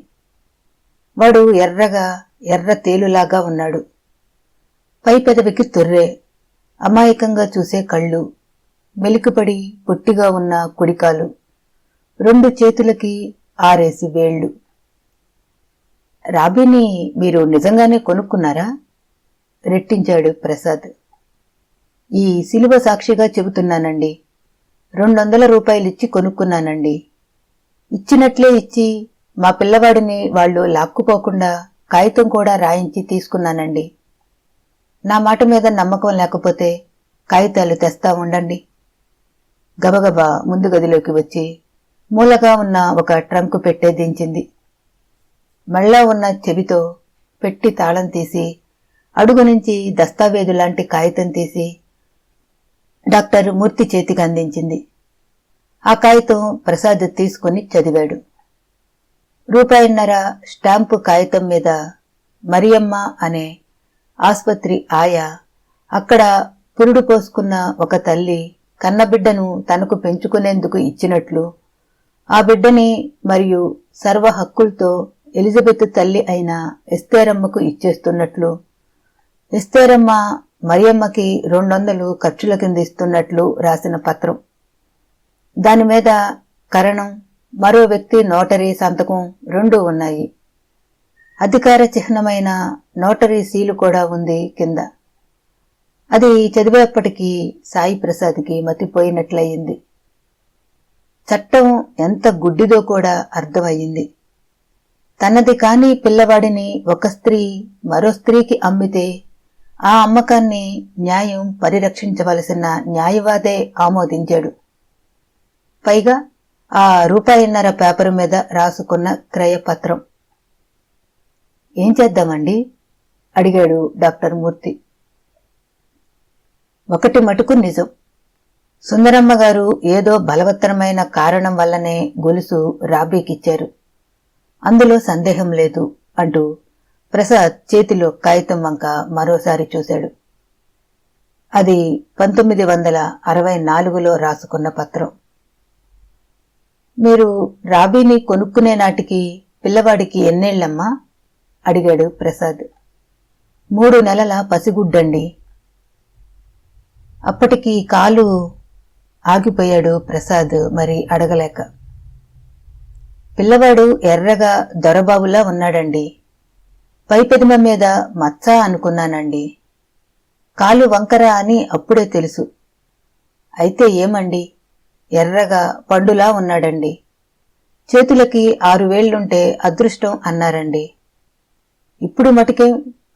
వాడు ఎర్రగా ఎర్ర తేలులాగా ఉన్నాడు. పై పెదవికి తొర్రే, అమాయకంగా చూసే కళ్ళు, మెలికపడి పొట్టిగా ఉన్న కుడికాలు, 2 చేతులకి 6 వేళ్లు. రాబీని మీరు నిజంగానే కొనుక్కున్నారా? రెట్టించాడు ప్రసాద్. ఈ శిలువ సాక్షిగా చెబుతున్నానండి. 200 రూపాయలిచ్చి కొనుక్కున్నానండి. ఇచ్చినట్లే ఇచ్చి మా పిల్లవాడిని వాళ్ళు లాక్కుపోకుండా కాగితం కూడా రాయించి తీసుకున్నానండి. నా మాట మీద నమ్మకం లేకపోతే కాగితాలు తెస్తా ఉండండి. గబగబా ముందు గదిలోకి వచ్చి మూలగా ఉన్న ఒక ట్రంకు పెట్టే దించింది. మళ్ళా ఉన్న చెవితో పెట్టి తాళం తీసి అడుగు నుంచి దస్తావేజులాంటి కాగితం తీసి డాక్టర్ మూర్తి చేతికి అందించింది. ఆ కాగితం ప్రసాద్ తీసుకుని చదివాడు. రూపాయిన్నర స్టాంపు కాగితం మీద మరియమ్మ అనే ఆస్పత్రి ఆయా, అక్కడ పురుడు పోసుకున్న ఒక తల్లి కన్నబిడ్డను తనకు పెంచుకునేందుకు ఇచ్చినట్లు, ఆ బిడ్డని మరియు సర్వ హక్కులతో ఎలిజబెత్ తల్లి అయిన ఎస్తేరమ్మకు ఇచ్చేస్తున్నట్లు, ఎస్తేరమ్మ మరియమ్మకి 200 ఖర్చుల కింద ఇస్తున్నట్లు రాసిన పత్రం. దానిమీద కరణం, మరో వ్యక్తి నోటరీ సంతకం 2 ఉన్నాయి. అధికార చిహ్నమైన నోటరీ సీలు కూడా ఉంది కింద. అది చదివేప్పటికీ సాయి ప్రసాద్కి మతిపోయినట్లయింది. చట్టం ఎంత గుడ్డిదో కూడా అర్థమయ్యింది. తనది కాని పిల్లవాడిని ఒక స్త్రీ మరో స్త్రీకి అమ్మితే ఆ అమ్మకాన్ని న్యాయం పరిరక్షించవలసిన న్యాయవాదే ఆమోదించాడు. పైగా ఆ రూపాయిన్నర పేపరు మీద రాసుకున్న క్రయపత్రం. ఏం చేద్దామండి? అడిగాడు డాక్టర్ మూర్తి. ఒకటి మటుకు నిజం, సుందరమ్మ గారు ఏదో బలవత్తరమైన కారణం వల్లనే గొలుసు రాబీకిచ్చారు, అందులో సందేహం లేదు అంటూ ప్రసాద్ చేతిలో కాగితం వంక మరోసారి చూశాడు. అది 1964లో రాసుకున్న పత్రం. మీరు రాబీని కొనుక్కునే నాటికి పిల్లవాడికి ఎన్నేళ్లమ్మా? అడిగాడు ప్రసాద్. 3 నెలల పసిగుడ్డండి. అప్పటికి కాలు ఆగిపోయాడు ప్రసాద్ మరి అడగలేక. పిల్లవాడు ఎర్రగా దొరబాబులా ఉన్నాడండి. పైపెదిమ మీద మచ్చ అనుకున్నానండి. కాలు వంకర అని అప్పుడే తెలుసు. అయితే ఏమండి, ఎర్రగా పండులా ఉన్నాడండి. చేతులకి 6 వేళ్లుంటే అదృష్టం అన్నారండి. ఇప్పుడు మటుకేం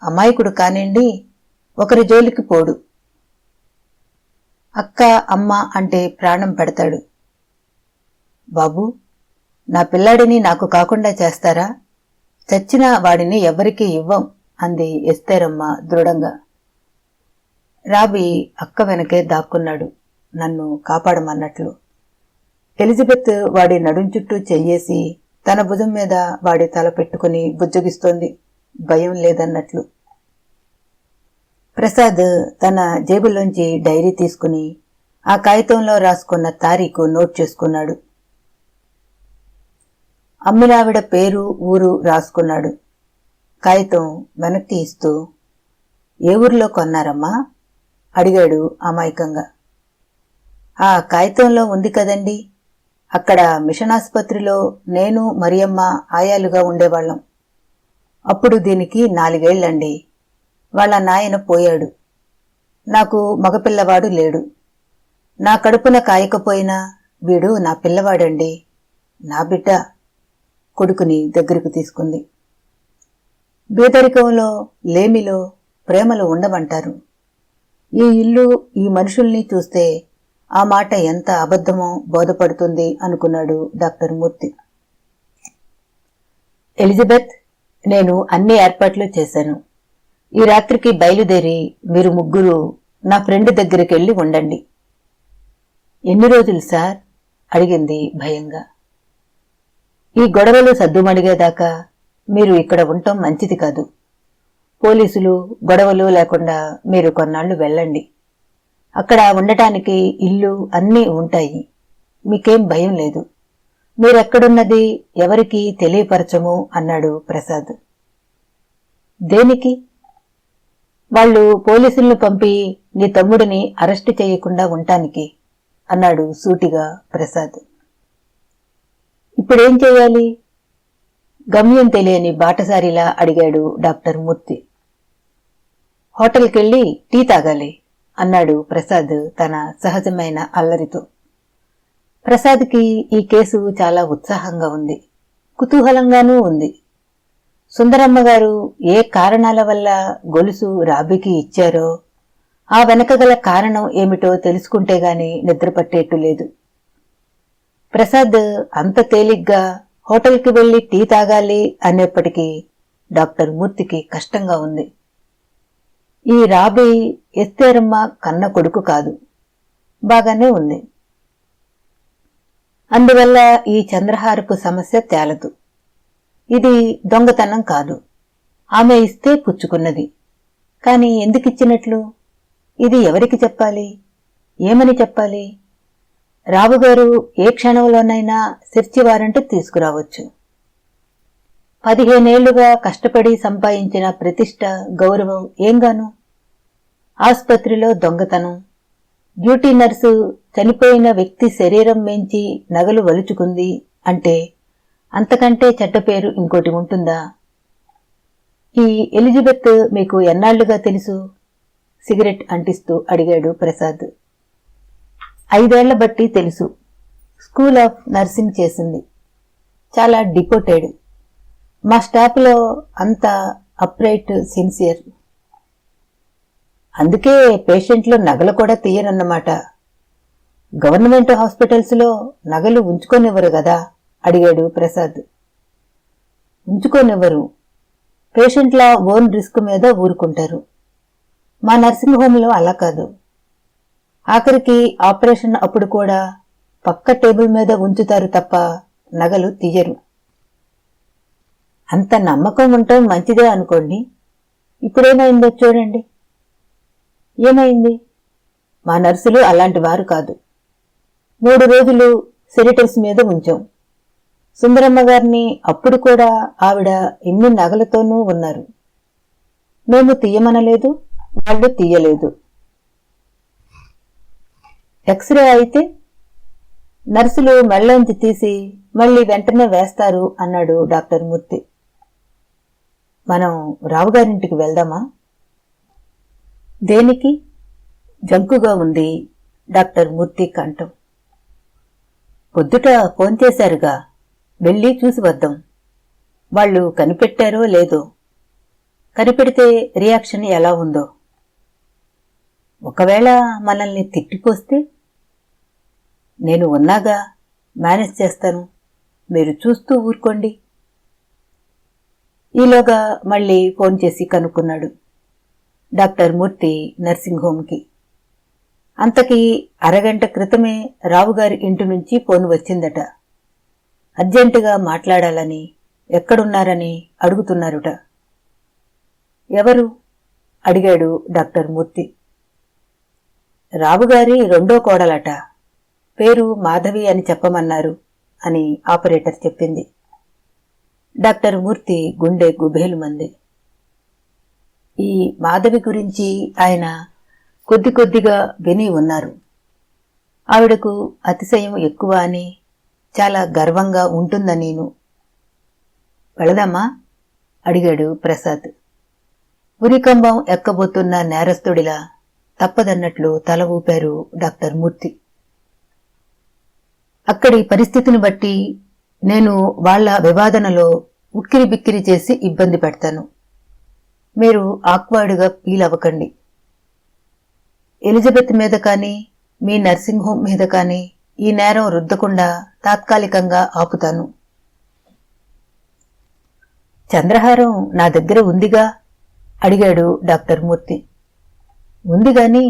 అమాయకుడు కానిండి, ఒకరి జోలికి పోడు. అక్క అమ్మ అంటే ప్రాణం పెడతాడు. బాబూ, నా పిల్లాడిని నాకు కాకుండా చేస్తారా? చచ్చిన వాడిని ఎవ్వరికీ ఇవ్వం అంది ఎస్తేరమ్మ దృఢంగా. రాబీ అక్క వెనకే దాక్కున్నాడు, నన్ను కాపాడమన్నట్లు. ఎలిజబెత్ వాడి నడుం చుట్టూ చెయ్యేసి తన భుజం మీద వాడి తల పెట్టుకుని బుజ్జగిస్తోంది, భయం లేదన్నట్లు. ప్రసాద్ తన జేబులోంచి డైరీ తీసుకుని ఆ కాగితంలో రాసుకున్న తారీఖు నోట్ చేసుకున్నాడు. అమ్మినావిడ పేరు ఊరు రాసుకున్నాడు. కాగితం వెనక్కి ఇస్తూ, ఏ ఊర్లో కొన్నారమ్మా? అడిగాడు అమాయకంగా. ఆ కాగితంలో ఉంది కదండి, అక్కడ మిషనాసుపత్రిలో నేను మరియమ్మ ఆయాలుగా ఉండేవాళ్ళం. అప్పుడు దీనికి 4 ఏళ్లండి. వాళ్ళ నాయన పోయాడు. నాకు మగపిల్లవాడు లేడు. నా కడుపున కాయకపోయినా వీడు నా పిల్లవాడండి, నా బిడ్డ. కొడుకుని దగ్గరకు తీసుకుంది. బేదరికంలో లేమిలో ప్రేమలు ఉండమంటారు. ఈ ఇల్లు ఈ మనుషుల్ని చూస్తే ఆ మాట ఎంత అబద్ధమో బోధపడుతుంది అనుకున్నాడు డాక్టర్ మూర్తి. ఎలిజబెత్, నేను అన్ని ఏర్పాట్లు చేశాను. ఈ రాత్రికి బయలుదేరి మీరు ముగ్గురు నా ఫ్రెండ్ దగ్గరికి వెళ్ళి ఉండండి. ఎన్ని రోజులు సార్? అడిగింది భయంగా. ఈ గొడవలు సద్దుమణిగేదాకా మీరు ఇక్కడ ఉండటం మంచిది కాదు. పోలీసులు గొడవలు లేకుండా మీరు కొన్నాళ్లు వెళ్ళండి. అక్కడ ఉండటానికి ఇల్లు అన్నీ ఉంటాయి. మీకేం భయం లేదు. మీరెక్కడున్నది ఎవరికీ తెలియపరచము అన్నాడు ప్రసాద్. దేనికి? వాళ్ళు పోలీసులను పంపి నీ తమ్ముడిని అరెస్టు చేయకుండా ఉండటానికి అన్నాడు సూటిగా ప్రసాద్. ఇప్పుడేం చెయ్యాలి? గమ్యం తెలియని బాటసారిలా అడిగాడు డాక్టర్ మూర్తి. హోటల్కెళ్ళి టీ తాగాలి అన్నాడు ప్రసాద్ తన సహజమైన అల్లరితో. ప్రసాద్కి ఈ కేసు చాలా ఉత్సాహంగా ఉంది, కుతూహలంగానూ ఉంది. సుందరమ్మగారు ఏ కారణాల వల్ల గొలుసు రాబీకి ఇచ్చారో, ఆ వెనకగల కారణం ఏమిటో తెలుసుకుంటేగాని నిద్రపట్టేట్టు లేదు. ప్రసాద్ అంత తేలిగ్గా హోటల్కి వెళ్లి టీ తాగాలి అనేప్పటికీ డాక్టర్ మూర్తికి కష్టంగా ఉంది. ఈ రాబీ ఎస్తేరమ్మ కన్న కొడుకు కాదు, బాగానే ఉంది. అందువల్ల ఈ చంద్రహారపు సమస్య తేలదు. ఇది దొంగతనం కాదు. ఆమె ఇస్తే పుచ్చుకున్నది. కాని ఎందుకిచ్చినట్లు? ఇది ఎవరికి చెప్పాలి? ఏమని చెప్పాలి? రావుగారు ఏ క్షణంలోనైనా సెర్చి వారెంట్ తీసుకురావచ్చు. 15 ఏళ్లుగా కష్టపడి సంపాదించిన ప్రతిష్ట, గౌరవం ఏంగాను? ఆస్పత్రిలో దొంగతనం, డ్యూటీ నర్సు చనిపోయిన వ్యక్తి శరీరం మేంచి నగలు వలుచుకుంది అంటే అంతకంటే చెడ్డ పేరు ఇంకోటి ఉంటుందా? ఈ ఎలిజబెత్ మీకు ఎన్నాళ్లుగా తెలుసు? సిగరెట్ అంటిస్తూ అడిగాడు ప్రసాద్. 5 ఏళ్ల బట్టి తెలుసు. స్కూల్ ఆఫ్ నర్సింగ్ చేసింది. చాలా డిపోటెడ్. మా స్టాఫ్లో అంతా అప్రైట్, సిన్సియర్. అందుకే పేషెంట్లు నగలు కూడా తీయరన్నమాట. గవర్నమెంట్ హాస్పిటల్స్లో నగలు ఉంచుకోనివ్వరు గదా? అడిగాడు ప్రసాద్. ఉంచుకోనివ్వరు. పేషెంట్ల ఓన్ రిస్క్ మీద ఊరుకుంటారు. మా నర్సింగ్ హోంలో అలా కాదు. ఆఖరికి ఆపరేషన్ అప్పుడు కూడా పక్క టేబుల్ మీద ఉంచుతారు తప్ప నగలు తీయరు. అంత నమ్మకం ఉండటం మంచిదే అనుకోండి. ఇప్పుడేమైందో చూడండి. ఏమైంది? మా నర్సులు అలాంటి వారు కాదు. 3 రోజులు సెరిటర్స్ మీద ఉంచాం. సుందరమ్మ గారిని అప్పుడు కూడా ఆవిడ ఎన్ని నగలతోనూ ఉన్నారు. మేము తీయమనలేదు, వాళ్ళు తీయలేదు. ఎక్స్రే అయితే నర్సులు మెళ్ళలోంచి తీసి మళ్ళీ వెంటనే వేస్తారు అన్నాడు డాక్టర్ మూర్తి. మనం రావుగారింటికి వెళ్దామా? దేనికి? జంకుగా ఉంది డాక్టర్ మూర్తి కంఠం. పొద్దుట ఫోన్ చేశారుగా, వెళ్ళి చూసి వద్దాం. వాళ్ళు కనిపెట్టారో లేదో. కనిపెడితే రియాక్షన్ ఎలా ఉందో. ఒకవేళ మనల్ని తిట్టిపోస్తే? నేను ఉన్నాగా, మేనేజ్ చేస్తాను. మీరు చూస్తూ ఊరుకోండి. ఈలోగా మళ్ళీ ఫోన్ చేసి కనుక్కున్నాడు డాక్టర్ మూర్తి నర్సింగ్ హోంకి. అంతకీ అరగంట క్రితమే రావుగారి ఇంటి నుంచి ఫోన్ వచ్చిందట. అర్జెంటుగా మాట్లాడాలని, ఎక్కడున్నారని అడుగుతున్నారుట. ఎవరు? అడిగాడు డాక్టర్ మూర్తి. రావుగారి 2వ కోడలట. పేరు మాధవి అని చెప్పమన్నారు అని ఆపరేటర్ చెప్పింది. డాక్టర్ మూర్తి గుండె గుబేలుమంది. ఈ మాధవి గురించి ఆయన కొద్దిగా విని ఉన్నారు. ఆవిడకు అతిశయం ఎక్కువ అని, చాలా గర్వంగా ఉంటుందనీను. వెళదామా? అడిగాడు ప్రసాద్. ఉరికంబం ఎక్కబోతున్న నేరస్తుడిలా తప్పదన్నట్లు తల ఊపారు డాక్టర్ మూర్తి. అక్కడి పరిస్థితిని బట్టి నేను వాళ్ల వివాదనలో ఉక్కిరి బిక్కిరి చేసి ఇబ్బంది పెడతాను. మీరు ఆక్వార్డుగా ఫీల్ అవ్వకండి. ఎలిజబెత్ మీద కానీ, మీ నర్సింగ్ హోం మీద కానీ ఈ నేరం రుద్దకుండా తాత్కాలికంగా ఆపుతాను. చంద్రహారం నా దగ్గర ఉందిగా? అడిగాడు డాక్టర్ మూర్తి. ఉంది గాని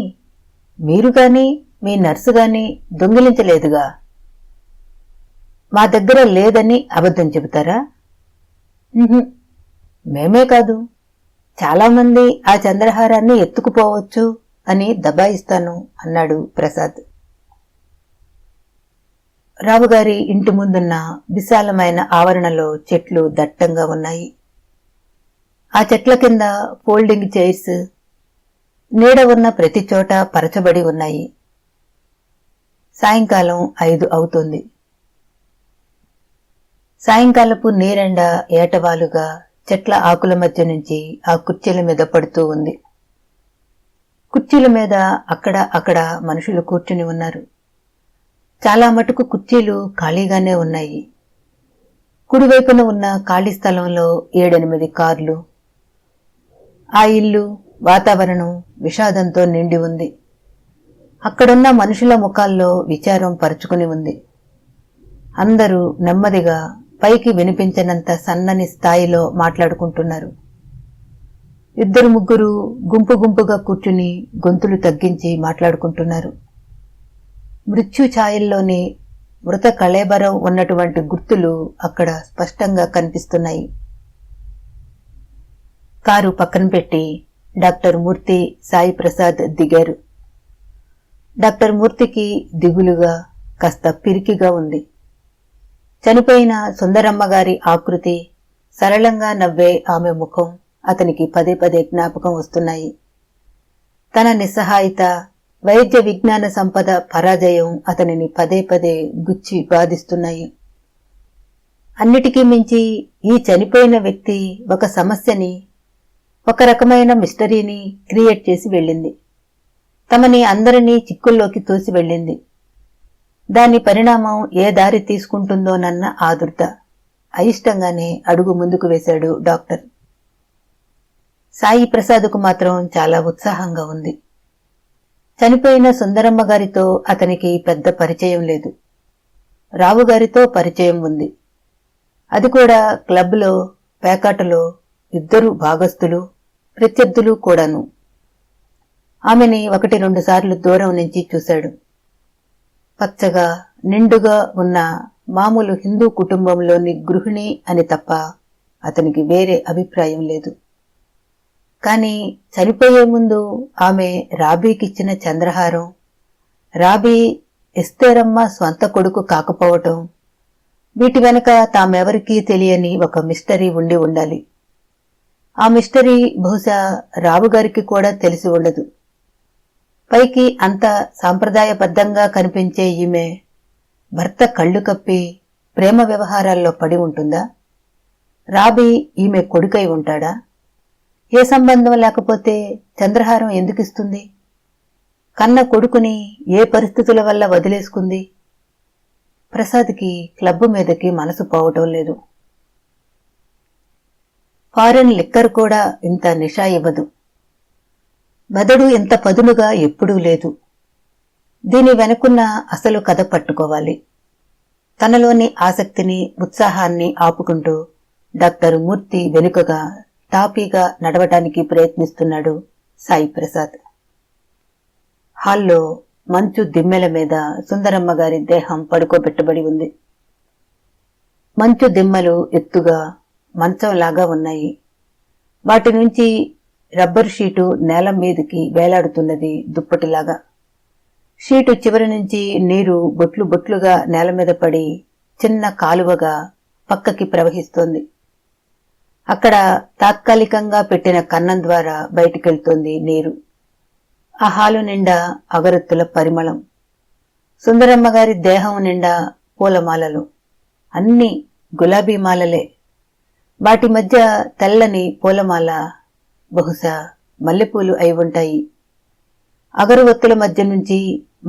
మీరు గాని మీ నర్సు గాని దొంగిలించలేదుగా. మా దగ్గర లేదని అబద్ధం చెబుతారా? మేమే కాదు, చాలామంది ఆ చంద్రహారాన్ని ఎత్తుకుపోవచ్చు అని దబాయిస్తాను అన్నాడు ప్రసాద్. రావుగారి ఇంటి ముందున్న విశాలమైన ఆవరణలో చెట్లు దట్టంగా ఉన్నాయి. ఆ చెట్ల కింద ఫోల్డింగ్ చైర్స్, నీడ ఉన్న ప్రతి చోట పరచబడి ఉన్నాయి. సాయంకాలం 5 అవుతోంది. సాయంకాలపు నీరెండ ఏటవాలుగా చెట్ల ఆకుల మధ్య నుంచి ఆ కుర్చీల మీద పడుతూ ఉంది. కుర్చీల మీద అక్కడ మనుషులు కూర్చుని ఉన్నారు. చాలా మటుకు కుర్చీలు ఖాళీగానే ఉన్నాయి. కుడివైపున ఉన్న ఖాళీ స్థలంలో 7-8 కార్లు. ఆ ఇల్లు, వాతావరణం విషాదంతో నిండి ఉంది. అక్కడున్న మనుషుల ముఖాల్లో విచారం పరుచుకుని ఉంది. అందరూ నెమ్మదిగా, పైకి వినిపించనంత సన్నని స్థాయిలో మాట్లాడుకుంటున్నారు. 2-3 గుంపుగా కూర్చుని గొంతులు తగ్గించి మాట్లాడుకుంటున్నారు. మృత్యు ఛాయల్లోని మృత కళేబరం ఉన్నటువంటి గుర్తులు అక్కడ స్పష్టంగా కనిపిస్తున్నాయి. కారు పక్కన పెట్టి డాక్టర్ మూర్తి, సాయి ప్రసాద్ దిగారు. డాక్టర్ మూర్తికి దిగులుగా, కాస్త పిరికిగా ఉంది. చనిపోయిన సుందరమ్మ గారి ఆకృతి, సరళంగా నవ్వే ఆమె ముఖం అతనికి పదే పదే జ్ఞాపకం వస్తున్నాయి. తన నిస్సహాయత, వైద్య విజ్ఞాన సంపద పరాజయం అతనిని పదే పదే గుచ్చి బాధిస్తున్నాయి. అన్నిటికీ మించి ఈ చనిపోయిన వ్యక్తి ఒక సమస్యని, ఒక రకమైన మిస్టరీని క్రియేట్ చేసి వెళ్ళింది. తమని అందరినీ చిక్కుల్లోకి తోసి వెళ్ళింది. దాని పరిణామం ఏ దారి తీసుకుంటుందోనన్న ఆదుర్ద. అయిష్టంగానే అడుగు ముందుకు వేశాడు డాక్టర్. సాయి ప్రసాద్కు మాత్రం చాలా ఉత్సాహంగా ఉంది. చనిపోయిన సుందరమ్మ గారితో అతనికి పెద్ద పరిచయం లేదు. రావుగారితో పరిచయం ఉంది. అది కూడా క్లబ్లో, పేకాటలో ఇద్దరు భాగస్థులు, ప్రత్యర్థులు కూడాను. ఆమెని 1-2 సార్లు దూరం నుంచి చూశాడు. పచ్చగా, నిండుగా ఉన్న మామూలు హిందూ కుటుంబంలోని గృహిణి అని తప్ప అతనికి వేరే అభిప్రాయం లేదు. కాని చనిపోయే ముందు ఆమె రాబీకిచ్చిన చంద్రహారం, రాబీ ఎస్తేరమ్మ స్వంత కొడుకు కాకపోవటం, వీటి వెనక తామెవరికీ తెలియని ఒక మిస్టరీ ఉండి ఉండాలి. ఆ మిస్టరీ బహుశా రావుగారికి కూడా తెలిసి ఉండదు. పైకి అంత సాంప్రదాయబద్ధంగా కనిపించే ఈమె భర్త కళ్ళు కప్పి ప్రేమ వ్యవహారాల్లో పడి ఉంటుందా? రాబీ ఈమె కొడుకై ఉంటాడా? ఏ సంబంధం లేకపోతే చంద్రహారం ఎందుకిస్తుంది? కన్న కొడుకుని ఏ పరిస్థితుల వల్ల వదిలేసుకుంది? ప్రసాద్కి క్లబ్బు మీదకి మనసు పోవటం లేదు. ఫారెన్ లిక్కర్ కూడా ఇంత నిషా ఇవ్వదు. మెదడు ఇంత పదునుగా ఎప్పుడూ లేదు. దీని వెనుకున్న అసలు కథ పట్టుకోవాలి. తనలోని ఆసక్తిని, ఉత్సాహాన్ని ఆపుకుంటూ డాక్టర్ మూర్తి వెనుకగా టాపీగా నడవటానికి ప్రయత్నిస్తున్నాడు సాయి ప్రసాద్. హాల్లో మంచు దిమ్మెల మీద సుందరమ్మ గారి దేహం పడుకోబెట్టబడి ఉంది. మంచు దిమ్మలు ఎత్తుగా మంచంలాగా ఉన్నాయి. వాటి నుంచి రబ్బరు షీటు నేల మీదకి వేలాడుతున్నది దుప్పటిలాగా. షీటు చివరి నుంచి నీరు బొట్లు బొట్లుగా నేల మీద పడి చిన్న కాలువగా పక్కకి ప్రవహిస్తోంది. అక్కడ తాత్కాలికంగా పెట్టిన కన్నం ద్వారా బయటికెళ్తోంది నీరు. ఆ హాలు నిండా అగరత్తుల పరిమళం. సుందరమ్మ గారి దేహం నిండా పూలమాలలు, అన్నీ గులాబీ మాలలే. వాటి మధ్య తెల్లని పూలమాల బహుశా మల్లెపూలు అయి ఉంటాయి. అగరవత్తుల మధ్య నుంచి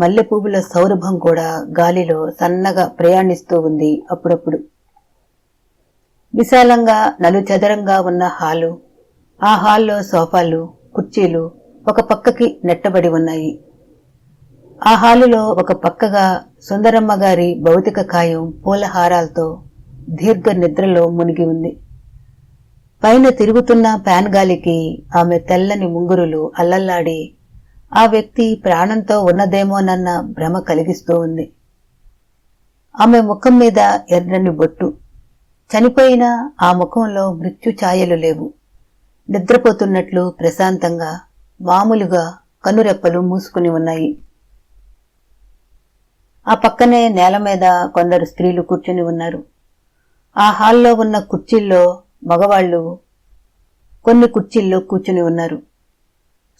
మల్లెపూవుల సౌరభం కూడా గాలిలో సన్నగా ప్రయాణిస్తూ ఉంది అప్పుడప్పుడు. విశాలంగా నలుచదరంగా ఉన్న హాలు, ఆ హాల్లో సోఫాలు, కుర్చీలు ఒక పక్కకి నెట్టబడి ఉన్నాయి. ఆ హాలులో ఒక పక్కగా సుందరమ్మ గారి భౌతిక కాయం పూలహారాలతో దీర్ఘ నిద్రలో మునిగి ఉంది. పైన తిరుగుతున్న ఫ్యాన్ గాలికి ఆమె తెల్లని ముంగురులు అల్లల్లాడి ఆ వ్యక్తి ప్రాణంతో ఉన్నదేమోనన్న భ్రమ కలిగిస్తూ ఉంది. ఆమె ముఖం మీద ఎర్రని బొట్టు. చనిపోయిన ఆ ముఖంలో మృత్యు ఛాయలు లేవు. నిద్రపోతున్నట్లు ప్రశాంతంగా, మామూలుగా కనురెప్పలు మూసుకుని ఉన్నాయి. ఆ పక్కనే నేల మీద కొందరు స్త్రీలు కూర్చుని ఉన్నారు. ఆ హాల్లో ఉన్న కుర్చీల్లో మగవాళ్లు కొన్ని కుర్చీల్లో కూర్చుని ఉన్నారు.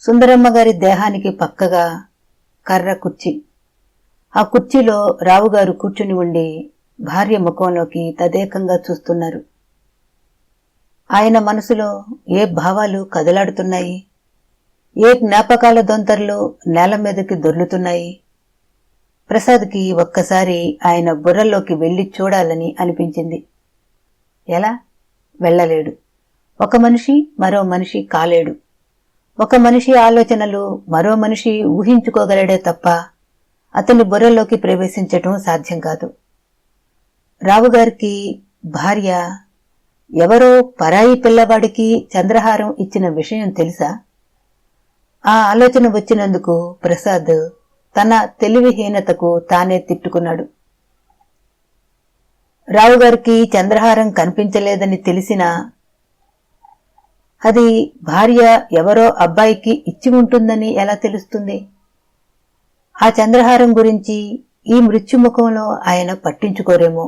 సుందరమ్మ గారి దేహానికి పక్కగా కర్ర కుర్చీ. ఆ కుర్చీలో రావుగారు కూర్చుని ఉండి భార్య ముఖంలోకి తదేకంగా చూస్తున్నారు. ఆయన మనసులో ఏ భావాలు కదలాడుతున్నాయి? ఏ జ్ఞాపకాల దొంతర్లు నేల మీదకి దొర్లుతున్నాయి? ప్రసాద్కి ఒక్కసారి ఆయన బుర్రలోకి వెళ్లి చూడాలని అనిపించింది. ఎలా? వెళ్లలేడు. ఒక మనిషి మరో మనిషి కాలేడు. ఒక మనిషి ఆలోచనలు మరో మనిషి ఊహించుకోగలడే తప్ప అతని బుర్రలోకి ప్రవేశించటం సాధ్యం కాదు. రావుగారికి భార్య ఎవరో పరాయి పిల్లవాడికి చంద్రహారం ఇచ్చిన విషయం తెలుసా? ఆ ఆలోచన వచ్చినందుకు ప్రసాద్ తన తెలివిహీనతకు తానే తిట్టుకున్నాడు. రావుగారికి చంద్రహారం కనిపించలేదని తెలిసినా అది భార్య ఎవరో అబ్బాయికి ఇచ్చి ఉంటుందని ఎలా తెలుస్తుంది? ఆ చంద్రహారం గురించి ఈ మృత్యుముఖంలో ఆయన పట్టించుకోరేమో.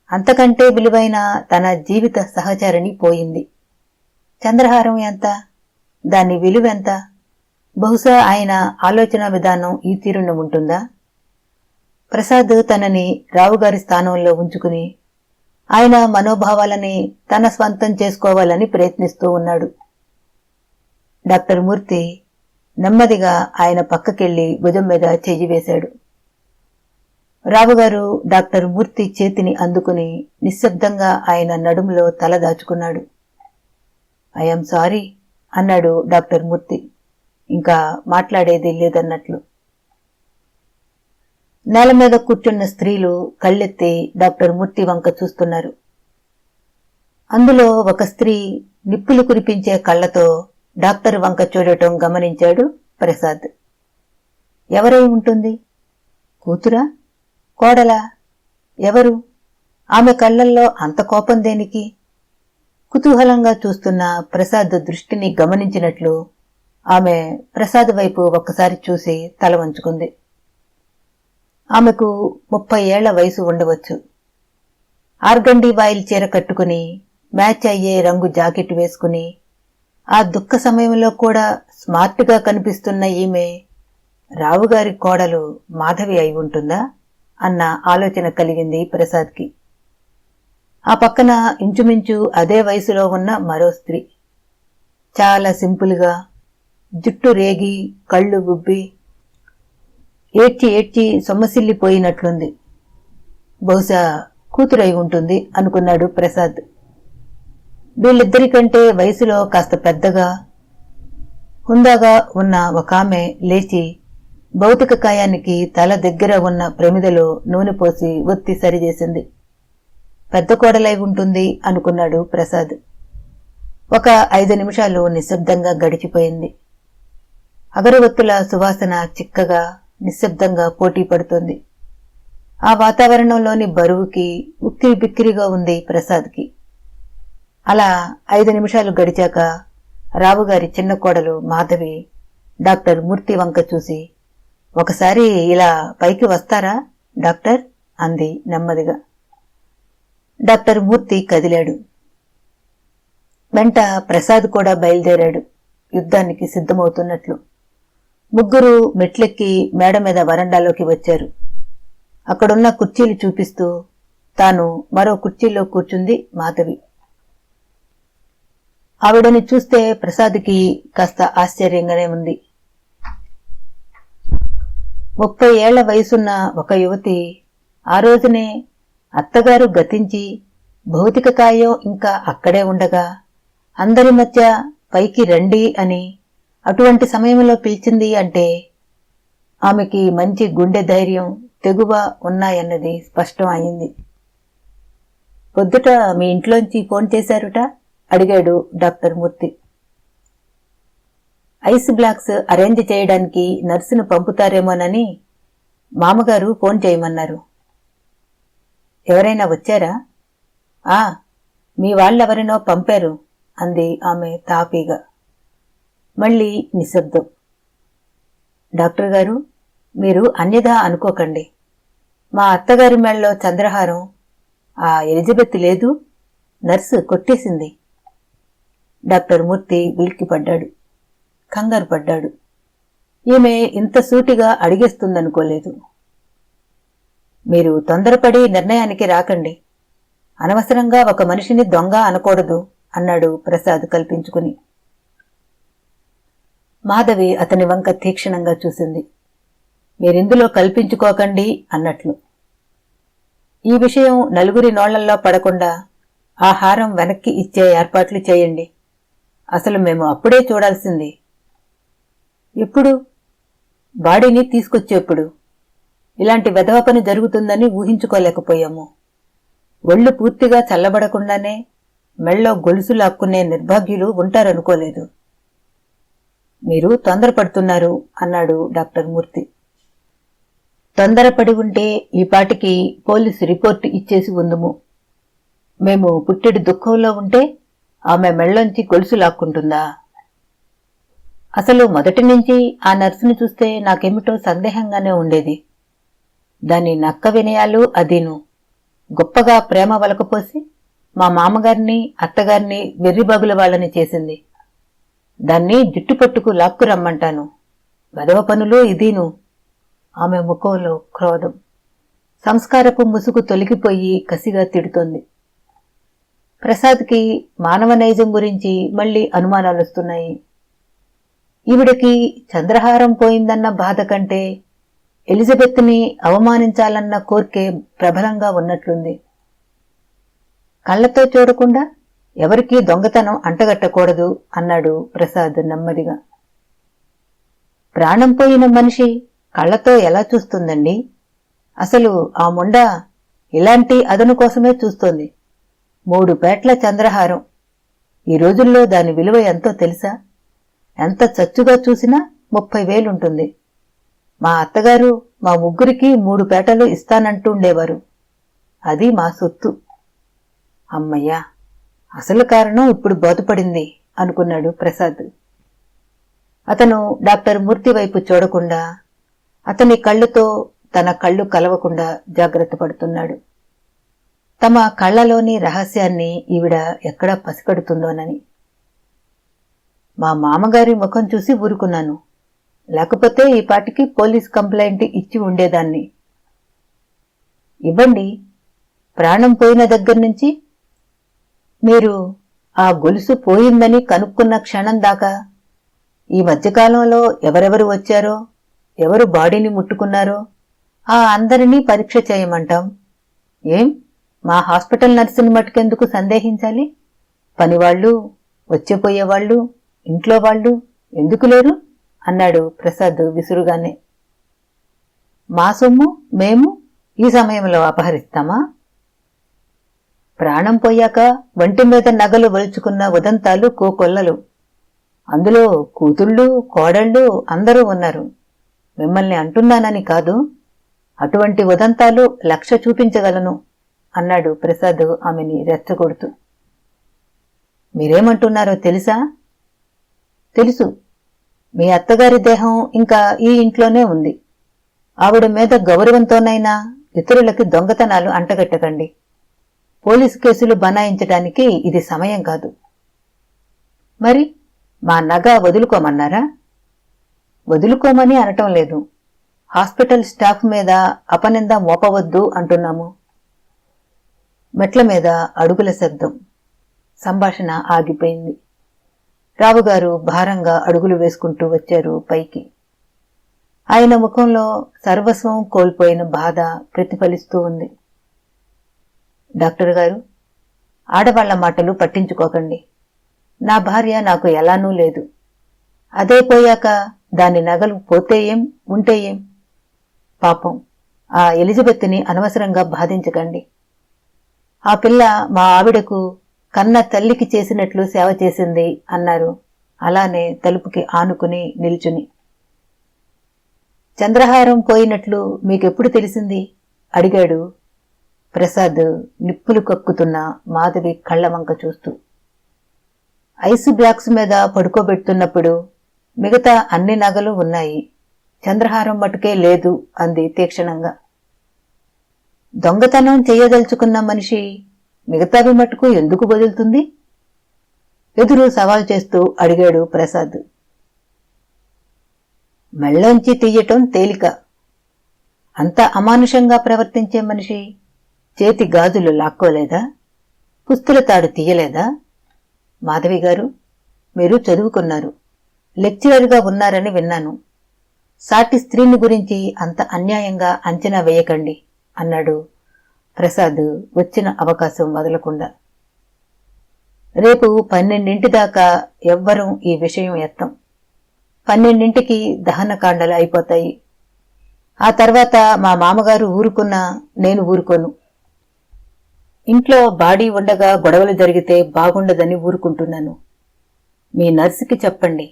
అంతకంటే విలువైన తన జీవిత సహచరిణి పోయింది. చంద్రహారం ఎంత? దాని విలువెంత? బహుశా ఆయన ఆలోచన విధానం ఈ తీరున ఉంటుందా? ప్రసాద్ తనని రావుగారి స్థానంలో ఉంచుకుని ఆయన మనోభావాలని తన స్వంతం చేసుకోవాలని ప్రయత్నిస్తూ ఉన్నాడు. డాక్టర్ మూర్తి నెమ్మదిగా ఆయన పక్కకెళ్లి భుజం మీద చెయ్యి వేశాడు. రావుగారు డాక్టర్ మూర్తి చేతిని అందుకుని నిశ్శబ్దంగా ఆయన నడుములో తల దాచుకున్నాడు. ఐఎమ్ సారీ అన్నాడు డాక్టర్ మూర్తి, ఇంకా మాట్లాడేది లేదన్నట్లు. నేల మీద కూర్చున్న స్త్రీలు కళ్ళెత్తి డాక్టర్ మూర్తి వంక చూస్తున్నారు. అందులో ఒక స్త్రీ నిప్పులు కురిపించే కళ్లతో డాక్టర్ వంక చూడటం గమనించాడు ప్రసాద్. ఎవరై ఉంటుంది? కూతురా? కోడలా? ఎవరు? ఆమె కళ్లల్లో అంత కోపం దేనికి? కుతూహలంగా చూస్తున్న ప్రసాద్ దృష్టిని గమనించినట్లు ఆమె ప్రసాద్ వైపు ఒక్కసారి చూసి తల వంచుకుంది. ఆమెకు 30 ఏళ్ల వయసు ఉండవచ్చు. ఆర్గండి వాయిల్ చీర కట్టుకుని మ్యాచ్ అయ్యే రంగు జాకెట్ వేసుకుని ఆ దుఃఖ సమయంలో కూడా స్మార్ట్గా కనిపిస్తున్న ఈమె రావుగారి కోడలు మాధవి అయి ఉంటుందా అన్న ఆలోచన కలిగింది ప్రసాద్కి. ఆ పక్కన ఇంచుమించు అదే వయసులో ఉన్న మరో స్త్రీ, చాలా సింపుల్గా, జుట్టు రేగి కళ్ళు గుబ్బి ఏడ్చి ఏడ్చి సొమ్మసిల్లిపోయినట్లుంది. బహుశా కూతురై ఉంటుంది అనుకున్నాడు ప్రసాద్. వీళ్ళిద్దరికంటే వయసులో కాస్త పెద్దగా హుందాగా ఉన్న ఒక ఆమె లేచి భౌతిక కాయానికి తల దగ్గర ఉన్న ప్రమిదలో నూనె పోసి ఒత్తి సరిచేసింది. పెద్ద కోడలై ఉంటుంది అనుకున్నాడు ప్రసాద్. ఒక 5 నిమిషాలు నిశ్శబ్దంగా గడిచిపోయింది. అగరవత్తుల సువాసన చిక్కగా నిశ్శబ్దంగా పోటీ పడుతోంది. ఆ వాతావరణంలోని బరువుకి ఉక్కిరి బిక్కిరిగా ఉంది ప్రసాద్కి. అలా 5 నిమిషాలు గడిచాక రావుగారి చిన్న కోడలు మాధవి డాక్టర్ మూర్తి వంక చూసి, ఒకసారి ఇలా పైకి వస్తారా డాక్టర్ అంది నెమ్మదిగా. డాక్టర్ మూర్తి కదిలాడు. వెంట ప్రసాద్ కూడా బయలుదేరాడు, యుద్ధానికి సిద్ధమవుతున్నట్లు. ముగ్గురు మెట్లెక్కి మేడ మీద వరండాలోకి వచ్చారు. అక్కడున్న కుర్చీలు చూపిస్తూ తాను మరో కుర్చీలో కూర్చుంది మాధవి. ఆవిడని చూస్తే ప్రసాద్కి కాస్త ఆశ్చర్యంగానే ఉంది. 30 ఏళ్ల వయసున్న ఒక యువతి ఆ రోజునే అత్తగారు గతించి భౌతిక కాయం ఇంకా అక్కడే ఉండగా అందరి మధ్య పైకి రండి అని అటువంటి సమయంలో పిలిచింది అంటే ఆమెకి మంచి గుండె ధైర్యం, తెగువ ఉన్నాయన్నది స్పష్టం అయింది. పొద్దుట మీ ఇంట్లోంచి ఫోన్ చేశారుట అడిగాడు డాక్టర్ మూర్తి. ఐస్ బ్లాక్స్ అరేంజ్ చేయడానికి నర్సును పంపుతారేమోనని మామగారు ఫోన్ చేయమన్నారు. ఎవరైనా వచ్చారా? మీ వాళ్ళెవరినో పంపారు అంది ఆమె తాపీగా. మళ్ళీ నిశ్శబ్దం. డాక్టర్ గారు, మీరు అన్యథా అనుకోకండి. మా అత్తగారి మెళ్ళలో చంద్రహారం ఆ ఎలిజబెత్ లేదు, నర్సు కొట్టేసింది. డాక్టర్ మూర్తి ఉలిక్కిపడ్డాడు, కంగారు పడ్డాడు. ఈమె ఇంత సూటిగా అడిగేస్తుందనుకోలేదు. మీరు తొందరపడి నిర్ణయానికి రాకండి. అనవసరంగా ఒక మనిషిని దొంగ అనకూడదు అన్నాడు ప్రసాద్ కల్పించుకుని. మాధవి అతని వంక తీక్షణంగా చూసింది. మీరిందులో కల్పించుకోకండి అన్నట్లు. ఈ విషయం నలుగురి నోళ్లల్లో పడకుండా ఆ హారం వెనక్కి ఇచ్చే ఏర్పాట్లు చేయండి. అసలు మేము అప్పుడే చూడాల్సింది. ఎప్పుడు? బాడీని తీసుకొచ్చేప్పుడు. ఇలాంటి వెధవ పని జరుగుతుందని ఊహించుకోలేకపోయాము. ఒళ్ళు పూర్తిగా చల్లబడకుండానే మెళ్ళో గొలుసు లాక్కునే నిర్భాగ్యులు ఉంటారనుకోలేదు. మీరు తొందరపడుతున్నారు అన్నాడు డాక్టర్ మూర్తి. తొందరపడి ఉంటే ఈ పాటికి పోలీసు రిపోర్టు ఇచ్చేసి ఉందుము. మేము పుట్టెడు దుఃఖంలో ఉంటే ఆమె మెళ్ళొంచి గొలుసు లాక్కుంటుందా? అసలు మొదటి నుంచి ఆ నర్సుని చూస్తే నాకేమిటో సందేహంగానే ఉండేది. దాని నక్క వినయాలు అదీను గొప్పగా ప్రేమ వలకపోసి మా మామగారిని అత్తగారిని వెర్రిబాగుల వాళ్ళని చేసింది. దాన్ని జుట్టుపట్టుకు లాక్కు రమ్మంటాను. వెధవ పనులు ఇదీను. ఆమె ముఖంలో క్రోధం, సంస్కారపు ముసుగు తొలగిపోయి కసిగా తిడుతోంది. ప్రసాద్కి మానవ నైజం గురించి మళ్లీ అనుమానాలొస్తున్నాయి. ఈవిడకి చంద్రహారం పోయిందన్న బాధ కంటే ఎలిజబెత్ని అవమానించాలన్న కోర్కే ప్రబలంగా ఉన్నట్లుంది. కళ్లతో చూడకుండా ఎవరికీ దొంగతనం అంటగట్టకూడదు అన్నాడు ప్రసాద్ నెమ్మదిగా. ప్రాణం పోయిన మనిషి కళ్లతో ఎలా చూస్తుందండి? అసలు ఆ ముండ ఇలాంటి అదను కోసమే చూస్తోంది. 3 పేట్ల చంద్రహారం. ఈ రోజుల్లో దాని విలువ ఎంతో తెలుసా? ఎంత చచ్చుగా చూసినా 30,000 ఉంటుంది. మా అత్తగారు మా ముగ్గురికి 3 పేటలు ఇస్తానంటుండేవారు. అది మా సొత్తు. అమ్మయ్యా, అసలు కారణం ఇప్పుడు బోధపడింది అనుకున్నాడు ప్రసాద్. అతను డాక్టర్ మూర్తి వైపు చూడకుండా అతని కళ్ళుతో తన కళ్ళు కలవకుండా జాగ్రత్త పడుతున్నాడు. తమ కళ్లలోని రహస్యాన్ని ఈవిడ ఎక్కడా పసిగడుతుందోనని. మా మామగారి ముఖం చూసి ఊరుకున్నాను. లేకపోతే ఈ పాటికి పోలీస్ కంప్లైంట్ ఇచ్చి ఉండేదాన్ని. ఇవ్వండి. ప్రాణం పోయిన దగ్గర్నుంచి మీరు ఆ గొలుసు పోయిందని కనుక్కున్న క్షణం దాకా ఈ మధ్యకాలంలో ఎవరెవరు వచ్చారో, ఎవరు బాడీని ముట్టుకున్నారో ఆ అందరినీ పరీక్ష చేయమంటాం. ఏం, మా హాస్పిటల్ నర్సుని మటుకెందుకు సందేహించాలి? పనివాళ్లు, వచ్చేపోయేవాళ్లు, ఇంట్లో వాళ్ళు ఎందుకు లేరు అన్నాడు ప్రసాద్ విసురుగానే. మా సొమ్ము మేము ఈ సమయంలో అపహరిస్తామా? ప్రాణం పోయాక వంటి మీద నగలు వలుచుకున్న ఉదంతాలు కోకొల్లలు. అందులో కూతుళ్ళు, కోడళ్ళు అందరూ ఉన్నారు. మిమ్మల్ని అంటున్నానని కాదు, అటువంటి ఉదంతాలు 1,00,000 చూపించగలను అన్నాడు ప్రసాద్ ఆమెని రెచ్చగొడుతూ. మీరేమంటున్నారో తెలుసా? తెలుసు. మీ అత్తగారి దేహం ఇంకా ఈ ఇంట్లోనే ఉంది. ఆవిడ మీద గౌరవంతోనైనా ఇతరులకి దొంగతనాలు అంటగట్టకండి. పోలీసు కేసులు బనాయించడానికి ఇది సమయం కాదు. మరి మా నగ వదులుకోమన్నారా? వదులుకోమని అనటం లేదు. హాస్పిటల్ స్టాఫ్ మీద అపనింద మోపవద్దు అంటున్నాము. మెట్ల మీద అడుగుల శబ్దం. సంభాషణ ఆగిపోయింది. రావుగారు భారంగా అడుగులు వేసుకుంటూ వచ్చారు పైకి. ఆయన ముఖంలో సర్వస్వం కోల్పోయిన బాధ ప్రతిఫలిస్తూ ఉంది. డాక్టర్ గారు, ఆడవాళ్ల మాటలు పట్టించుకోకండి. నా భార్య నాకు ఎలానూ లేదు. అదే పోయాక దాని నగలు పోతే ఏం, ఉంటే ఏం? పాపం ఆ ఎలిజబెత్ని అనవసరంగా బాధించకండి. ఆ పిల్ల మా ఆవిడకు కన్న తల్లికి చేసినట్లు సేవ చేసింది అన్నారు అలానే తలుపుకి ఆనుకుని నిల్చుని. చంద్రహారం పోయినట్లు మీకెప్పుడు తెలిసింది అడిగాడు ప్రసాద్ నిప్పులు కక్కుతున్న మాధవి కళ్లవంక చూస్తూ. ఐసు బ్లాక్స్ మీద పడుకోబెడుతున్నప్పుడు మిగతా అన్ని నగలు ఉన్నాయి, చంద్రహారం మటుకే లేదు అంది తీక్షణంగా. దొంగతనం చెయ్యదలుచుకున్న మనిషి మిగతావి మటుకు ఎందుకు వదులుతుంది? ఎదురు సవాల్ చేస్తూ అడిగాడు ప్రసాద్. మెళ్ళోంచి తీయటం తేలిక. అంత అమానుషంగా ప్రవర్తించే మనిషి చేతి గాజులు లాక్కోలేదా? పుస్తుల తాడు తీయలేదా? మాధవి గారు, మీరు చదువుకున్నారు, లెక్చరర్గా ఉన్నారని విన్నాను. సాటి స్త్రీని గురించి అంత అన్యాయంగా అంచనా వేయకండి అన్నాడు ప్రసాద్ వచ్చిన అవకాశం వదలకుండా. రేపు 12 దాకా ఎవ్వరం ఈ విషయం ఎత్తం. 12కి దహనకాండలు అయిపోతాయి. ఆ తర్వాత మా మామగారు ఊరుకున్నా నేను ఊరుకోను. ఇంట్లో బాడీ ఉండగా గొడవలు జరిగితే బాగుండదని ఊరుకుంటున్నాను. మీ నర్సుకి చెప్పండి,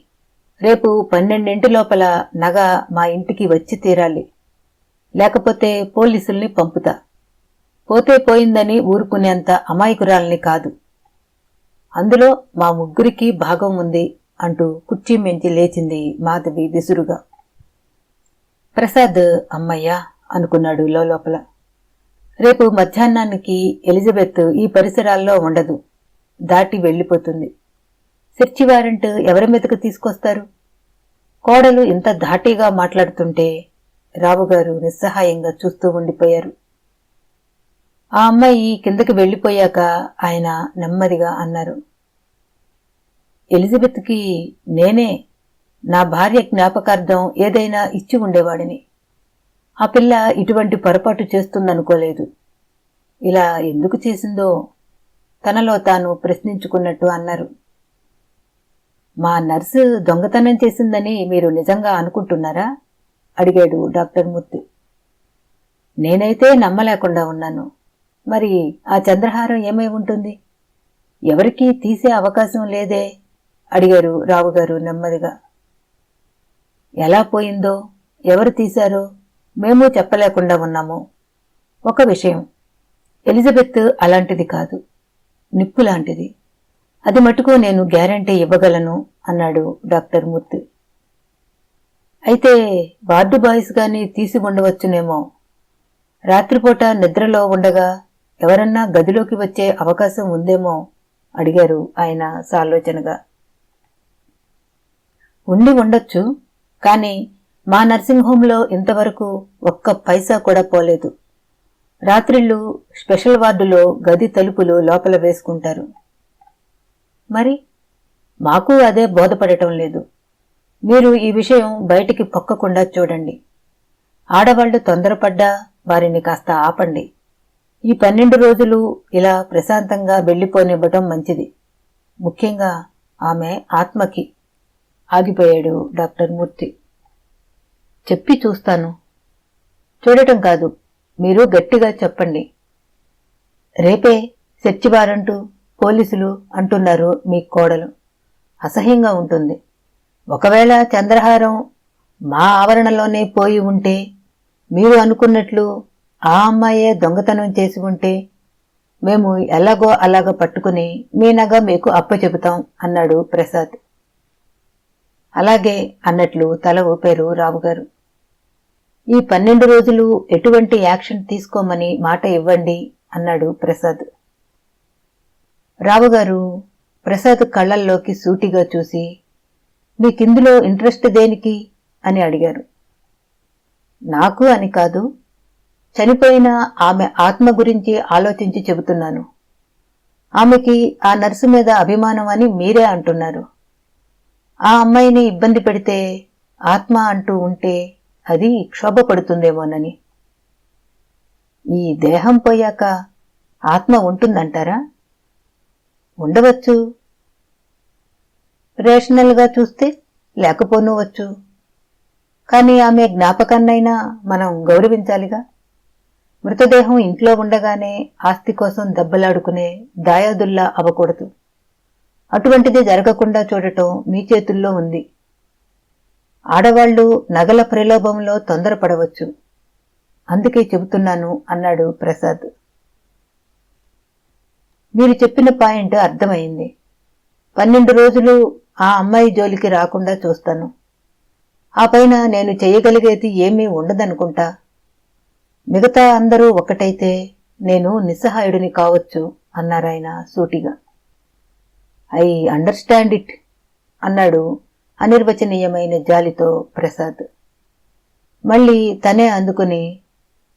రేపు 12 లోపల నగ మా ఇంటికి వచ్చి తీరాలి. లేకపోతే పోలీసుల్ని పంపుతా. పోతే పోయిందని ఊరుకునేంత అమాయకురాల్ని కాదు. అందులో మా ముగ్గురికి భాగం ఉంది అంటూ కుర్చీ మించి లేచింది మాధవి విసురుగా. ప్రసాద్ అమ్మయ్యా అనుకున్నాడు లోపల. రేపు మధ్యాహ్నానికి ఎలిజబెత్ ఈ పరిసరాల్లో ఉండదు, దాటి వెళ్లిపోతుంది. సెర్చి వారెంట్ ఎవరి మీదకు తీసుకొస్తారు? కోడలు ఇంత ధాటీగా మాట్లాడుతుంటే రావుగారు నిస్సహాయంగా చూస్తూ ఉండిపోయారు. ఆ అమ్మాయి కిందకి వెళ్లిపోయాక ఆయన నెమ్మదిగా అన్నారు, ఎలిజబెత్కి నేనే నా భార్య జ్ఞాపకార్థం ఏదైనా ఇచ్చి ఉండేవాడిని. ఆ పిల్ల ఇటువంటి పొరపాటు చేస్తుందనుకోలేదు. ఇలా ఎందుకు చేసిందో తనలో తాను ప్రశ్నించుకున్నట్టు అన్నారు. మా నర్సు దొంగతనం చేసిందని మీరు నిజంగా అనుకుంటున్నారా? అడిగాడు డాక్టర్ మూర్తి. నేనైతే నమ్మలేకుండా ఉన్నాను. మరి ఆ చంద్రహారం ఏమై ఉంటుంది? ఎవరికీ తీసే అవకాశం లేదే అడిగారు రావుగారు నెమ్మదిగా. ఎలా పోయిందో, ఎవరు తీశారో మేము చెప్పలేకుండా ఉన్నాము. ఒక విషయం, ఎలిజబెత్ అలాంటిది కాదు, నిప్పు లాంటిది. అది మటుకు నేను గ్యారంటీ ఇవ్వగలను అన్నాడు డాక్టర్ మూర్తి. అయితే వార్డు బాయ్స్ గాని తీసి ఉండవచ్చునేమో. రాత్రిపూట నిద్రలో ఉండగా ఎవరన్నా గదిలోకి వచ్చే అవకాశం ఉందేమో అడిగారు ఆయన సాలోచనగా. ఉండి ఉండొచ్చు, కానీ మా నర్సింగ్ హోంలో ఇంతవరకు ఒక్క పైసా కూడా పోలేదు. రాత్రిళ్ళు స్పెషల్ వార్డులో గది తలుపులు లోపల వేసుకుంటారు. మరి మాకు అదే బోధపడటం లేదు. మీరు ఈ విషయం బయటికి పొక్కకుండా చూడండి. ఆడవాళ్లు తొందరపడ్డా వారిని కాస్త ఆపండి. ఈ 12 రోజులు ఇలా ప్రశాంతంగా వెళ్లిపోనివ్వటం మంచిది, ముఖ్యంగా ఆమె ఆత్మకి. ఆగిపోయాడు డాక్టర్ మూర్తి. చెప్పి చూస్తాను. చూడటం కాదు, మీరు గట్టిగా చెప్పండి. రేపే సెర్చి వారెంటు, పోలీసులు అంటున్నారు మీ కోడలు. అసహ్యంగా ఉంటుంది. ఒకవేళ చంద్రహారం మా ఆవరణలోనే పోయి ఉంటే, మీరు అనుకున్నట్లు ఆ అమ్మాయే దొంగతనం చేసి ఉంటే, మేము ఎలాగో అలాగ పట్టుకుని మీ నగ మీకు అప్పచెబుతాం అన్నాడు ప్రసాద్. అలాగే అన్నట్లు తల ఊపారు రావుగారు. ఈ 12 రోజులు ఎటువంటి యాక్షన్ తీసుకోమని మాట ఇవ్వండి అన్నాడు ప్రసాద్. రావుగారు ప్రసాద్ కళ్లల్లోకి సూటిగా చూసి, మీకిందులో ఇంట్రెస్ట్ దేనికి అని అడిగారు. నాకు అని కాదు, చనిపోయిన ఆమె ఆత్మ గురించి ఆలోచించి చెబుతున్నాను. ఆమెకి ఆ నర్సు మీద అభిమానం అని మీరే అంటున్నారు. ఆ అమ్మాయిని ఇబ్బంది పెడితే ఆత్మ అంటూ ఉంటే అది క్షోభపడుతుందేమోనని. ఈ దేహం పోయాక ఆత్మ ఉంటుందంటారా? ఉండవచ్చు. రేషనల్గా చూస్తే లేకపోనవచ్చు. కానీ ఆమె జ్ఞాపకాన్నైనా మనం గౌరవించాలిగా. మృతదేహం ఇంట్లో ఉండగానే ఆస్తి కోసం దెబ్బలాడుకునే దాయాదుల్లా అవ్వకూడదు. అటువంటిది జరగకుండా చూడటం మీ చేతుల్లో ఉంది. ఆడవాళ్లు నగల ప్రలోభంలో తొందరపడవచ్చు, అందుకే చెబుతున్నాను అన్నాడు ప్రసాద్. మీరు చెప్పిన పాయింట్ అర్థమైంది. 12 రోజులు ఆ అమ్మాయి జోలికి రాకుండా చూస్తాను. ఆ పైన నేను చేయగలిగేది ఏమీ ఉండదనుకుంటా. మిగతా అందరూ ఒకటైతే నేను నిస్సహాయుడిని కావచ్చు అన్నారాయన సూటిగా. ఐ అండర్స్టాండ్ ఇట్ అన్నాడు అనిర్వచనీయమైన జాలితో ప్రసాద్. మళ్ళీ తనే అందుకుని,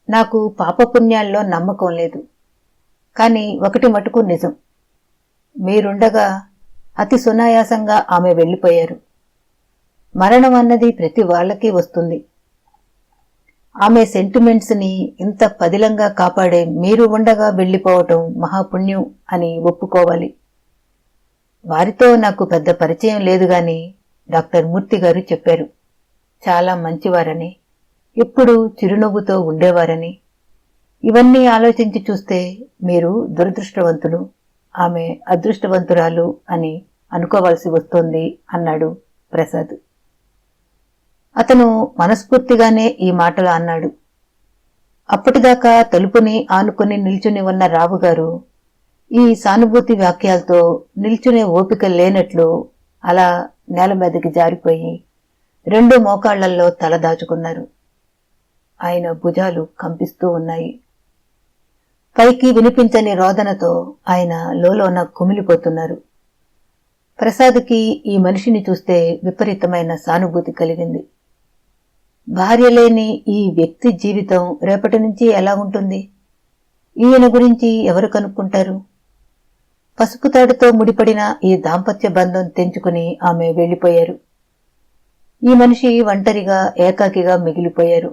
నాకు పాపపుణ్యాల్లో నమ్మకం లేదు, కాని ఒకటి మటుకు నిజం. మీరుండగా అతి సునాయాసంగా ఆమె వెళ్లిపోయారు. మరణం అన్నది ప్రతి వాళ్ళకి వస్తుంది. ఆమె సెంటిమెంట్స్ ని ఇంత పదిలంగా కాపాడే మీరు ఉండగా వెళ్లిపోవటం మహాపుణ్యం అని ఒప్పుకోవాలి. వారితో నాకు పెద్ద పరిచయం లేదు గాని డాక్టర్ మూర్తి గారు చెప్పారు. చాలా మంచివారని, ఎప్పుడూ చిరునవ్వుతో ఉండేవారని. ఇవన్నీ ఆలోచించి చూస్తే మీరు దురదృష్టవంతులు, ఆమె అదృష్టవంతురాలు అని అనుకోవాల్సి వస్తోంది అన్నాడు ప్రసాద్. అతను మనస్ఫూర్తిగానే ఈ మాటలు అన్నాడు. అప్పటిదాకా తలుపుని ఆనుకుని నిల్చుని ఉన్న రావుగారు ఈ సానుభూతి వాక్యాలతో నిల్చునే ఓపిక లేనట్లు అలా నేల మీదకి జారిపోయి 2 మోకాళ్లల్లో తల దాచుకున్నారు. ఆయన భుజాలు కంపిస్తూ ఉన్నాయి. పైకి వినిపించని రోదనతో ఆయన లోలోన కుమిలిపోతున్నారు. ప్రసాద్కి ఈ మనిషిని చూస్తే విపరీతమైన సానుభూతి కలిగింది. భార్య లేని ఈ వ్యక్తి జీవితం రేపటి నుంచి ఎలా ఉంటుంది? ఈయన గురించి ఎవరు కనుక్కుంటారు? పసుపు తాడుతో ముడిపడిన ఈ దాంపత్య బంధం తెంచుకుని ఆమె వెళ్లిపోయారు. ఈ మనిషి ఒంటరిగా ఏకాకిగా మిగిలిపోయారు.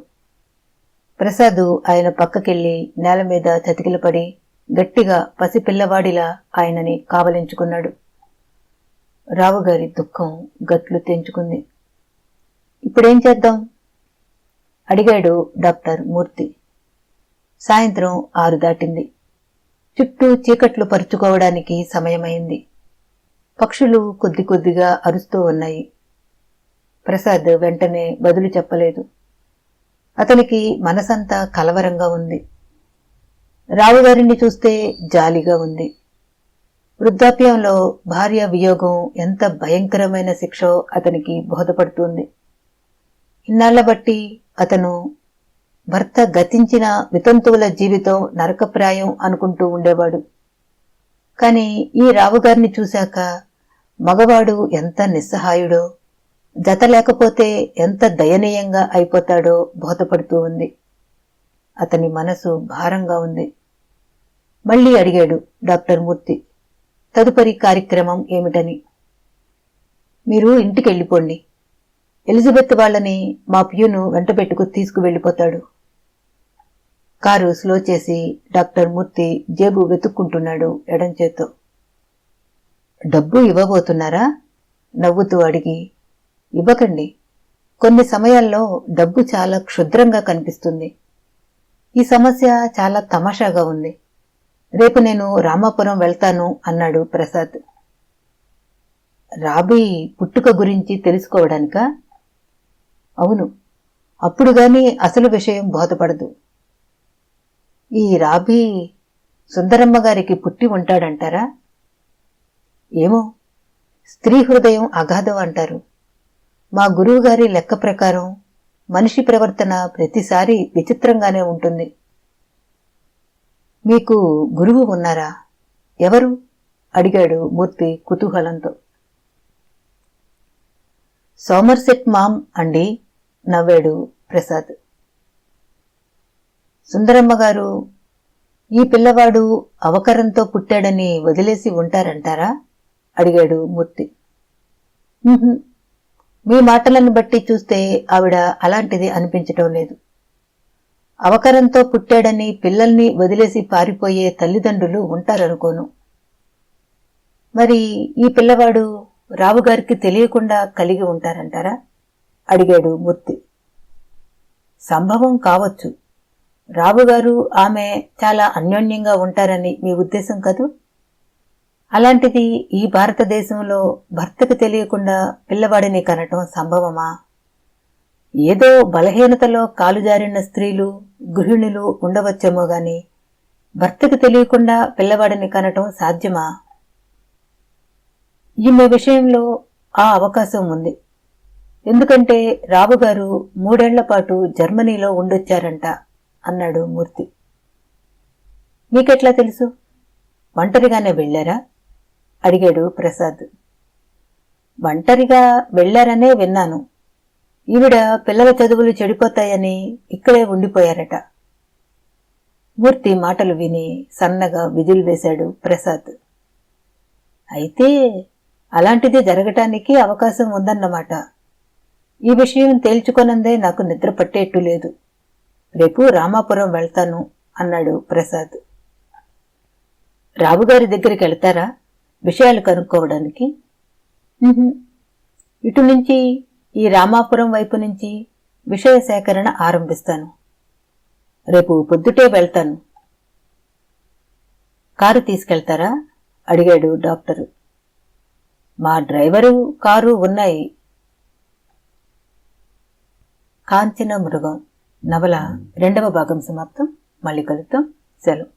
ప్రసాద్ ఆయన పక్కకెళ్లి నేల మీద చతికిలపడి గట్టిగా పసిపిల్లవాడిలా ఆయనని కావలించుకున్నాడు. రావుగారి దుఃఖం గట్లు తెంచుకుంది. ఇప్పుడేం చేద్దాం? అడిగాడు డాక్టర్ మూర్తి. సాయంత్రం 6 దాటింది. చుట్టూ చీకట్లు పరుచుకోవడానికి సమయమైంది. పక్షులు కొద్ది కొద్దిగా అరుస్తూ ఉన్నాయి. ప్రసాద్ వెంటనే బదులు చెప్పలేదు. అతనికి మనసంతా కలవరంగా ఉంది. రావుగారిని చూస్తే జాలిగా ఉంది. వృద్ధాప్యంలో భార్య వియోగం ఎంత భయంకరమైన శిక్షో అతనికి బోధపడుతుంది. ఇన్నాళ్ల బట్టి అతను భర్త గతించిన వితంతువుల జీవితం నరకప్రాయం అనుకుంటూ ఉండేవాడు. కాని ఈ రావుగారిని చూశాక మగవాడు ఎంత నిస్సహాయుడో, జత లేకపోతే ఎంత దయనీయంగా అయిపోతాడో బోధపడుతూ ఉంది. అతని మనసు భారంగా ఉంది. మళ్లీ అడిగాడు డాక్టర్ మూర్తి, తదుపరి కార్యక్రమం ఏమిటని. మీరు ఇంటికెళ్ళిపోండి. ఎలిజబెత్ వాళ్ళని మా ప్యూను వెంటబెట్టుకు తీసుకువెళ్ళిపోతాడు. కారు స్లో చేసి డాక్టర్ మూర్తి జేబు వెతుక్కుంటున్నాడు ఎడంచేతో. డబ్బు ఇవ్వబోతున్నారా? నవ్వుతూ అడిగి. ఇవ్వకండి. కొన్ని సమయాల్లో డబ్బు చాలా క్షుద్రంగా కనిపిస్తుంది. ఈ సమస్య చాలా తమాషాగా ఉంది. రేపు నేను రామాపురం వెళ్తాను అన్నాడు ప్రసాద్. రాబీ పుట్టుక గురించి తెలుసుకోవడానికా? అవును. అప్పుడు గాని అసలు విషయం బోధపడదు. ఈ రాబీ సుందరమ్మ గారికి పుట్టి ఉంటాడంటారా? ఏమో, స్త్రీ హృదయం అగాధం అంటారు. మా గురువుగారి లెక్క ప్రకారం మనిషి ప్రవర్తన ప్రతిసారి విచిత్రంగానే ఉంటుంది. మీకు గురువు ఉన్నారా? ఎవరు? అడిగాడు మూర్తి కుతూహలంతో. సోమర్సెట్ మామ్ అండి, నవ్వాడు ప్రసాద్. సుందరమ్మ గారు ఈ పిల్లవాడు అవకరంతో పుట్టాడని వదిలేసి ఉంటారంటారా? అడిగాడు మూర్తి. మీ మాటలను బట్టి చూస్తే ఆవిడ అలాంటిది అనిపించటం లేదు. అవకరంతో పుట్టాడని పిల్లల్ని వదిలేసి పారిపోయే తల్లిదండ్రులు ఉంటారనుకోను. మరి ఈ పిల్లవాడు రావుగారికి తెలియకుండా కలిగి ఉంటారంటారా? అడిగాడు మూర్తి. సంభవం కావచ్చు. రావుగారు ఆమె చాలా అన్యోన్యంగా ఉంటారని మీ ఉద్దేశం కదూ? అలాంటిది ఈ భారతదేశంలో భర్తకు తెలియకుండా పిల్లవాడిని కనటం సంభవమా? ఏదో బలహీనతలో కాలుజారిన స్త్రీలు, గృహిణులు ఉండవచ్చేమో గాని భర్తకు తెలియకుండా పిల్లవాడిని కనటం సాధ్యమా? ఈమె విషయంలో ఆ అవకాశం ఉంది. ఎందుకంటే రావుగారు 3 ఏళ్ల పాటు జర్మనీలో ఉండొచ్చారంట అన్నాడు మూర్తి. మీకెట్లా తెలుసు? ఒంటరిగానే వెళ్లారా? అడిగాడు ప్రసాద్. ఒంటరిగా వెళ్లారనే విన్నాను. ఈవిడ పిల్లల చదువులు చెడిపోతాయని ఇక్కడే ఉండిపోయారట. మూర్తి మాటలు విని సన్నగా విజిల్ వేశాడు ప్రసాద్. అయితే అలాంటిది జరగటానికి అవకాశం ఉందన్నమాట. ఈ విషయం తేల్చుకొనందే నాకు నిద్ర పట్టేట్టు లేదు. రేపు రామాపురం వెళ్తాను అన్నాడు ప్రసాద్. రావుగారి దగ్గరికి వెళ్తారా విషయాలు కనుక్కోవడానికి? ఇటు నుంచి ఈ రామాపురం వైపు నుంచి విషయ సేకరణ ఆరంభిస్తాను. రేపు పొద్దుటే వెళ్తాను. కారు తీసుకెళ్తారా? అడిగాడు డాక్టరు. మా డ్రైవరు కారు ఉన్నాయి. కాంచన మృగం నవల 2వ భాగం సమాప్తం. మళ్ళీ కలుద్దాం. సెలవు.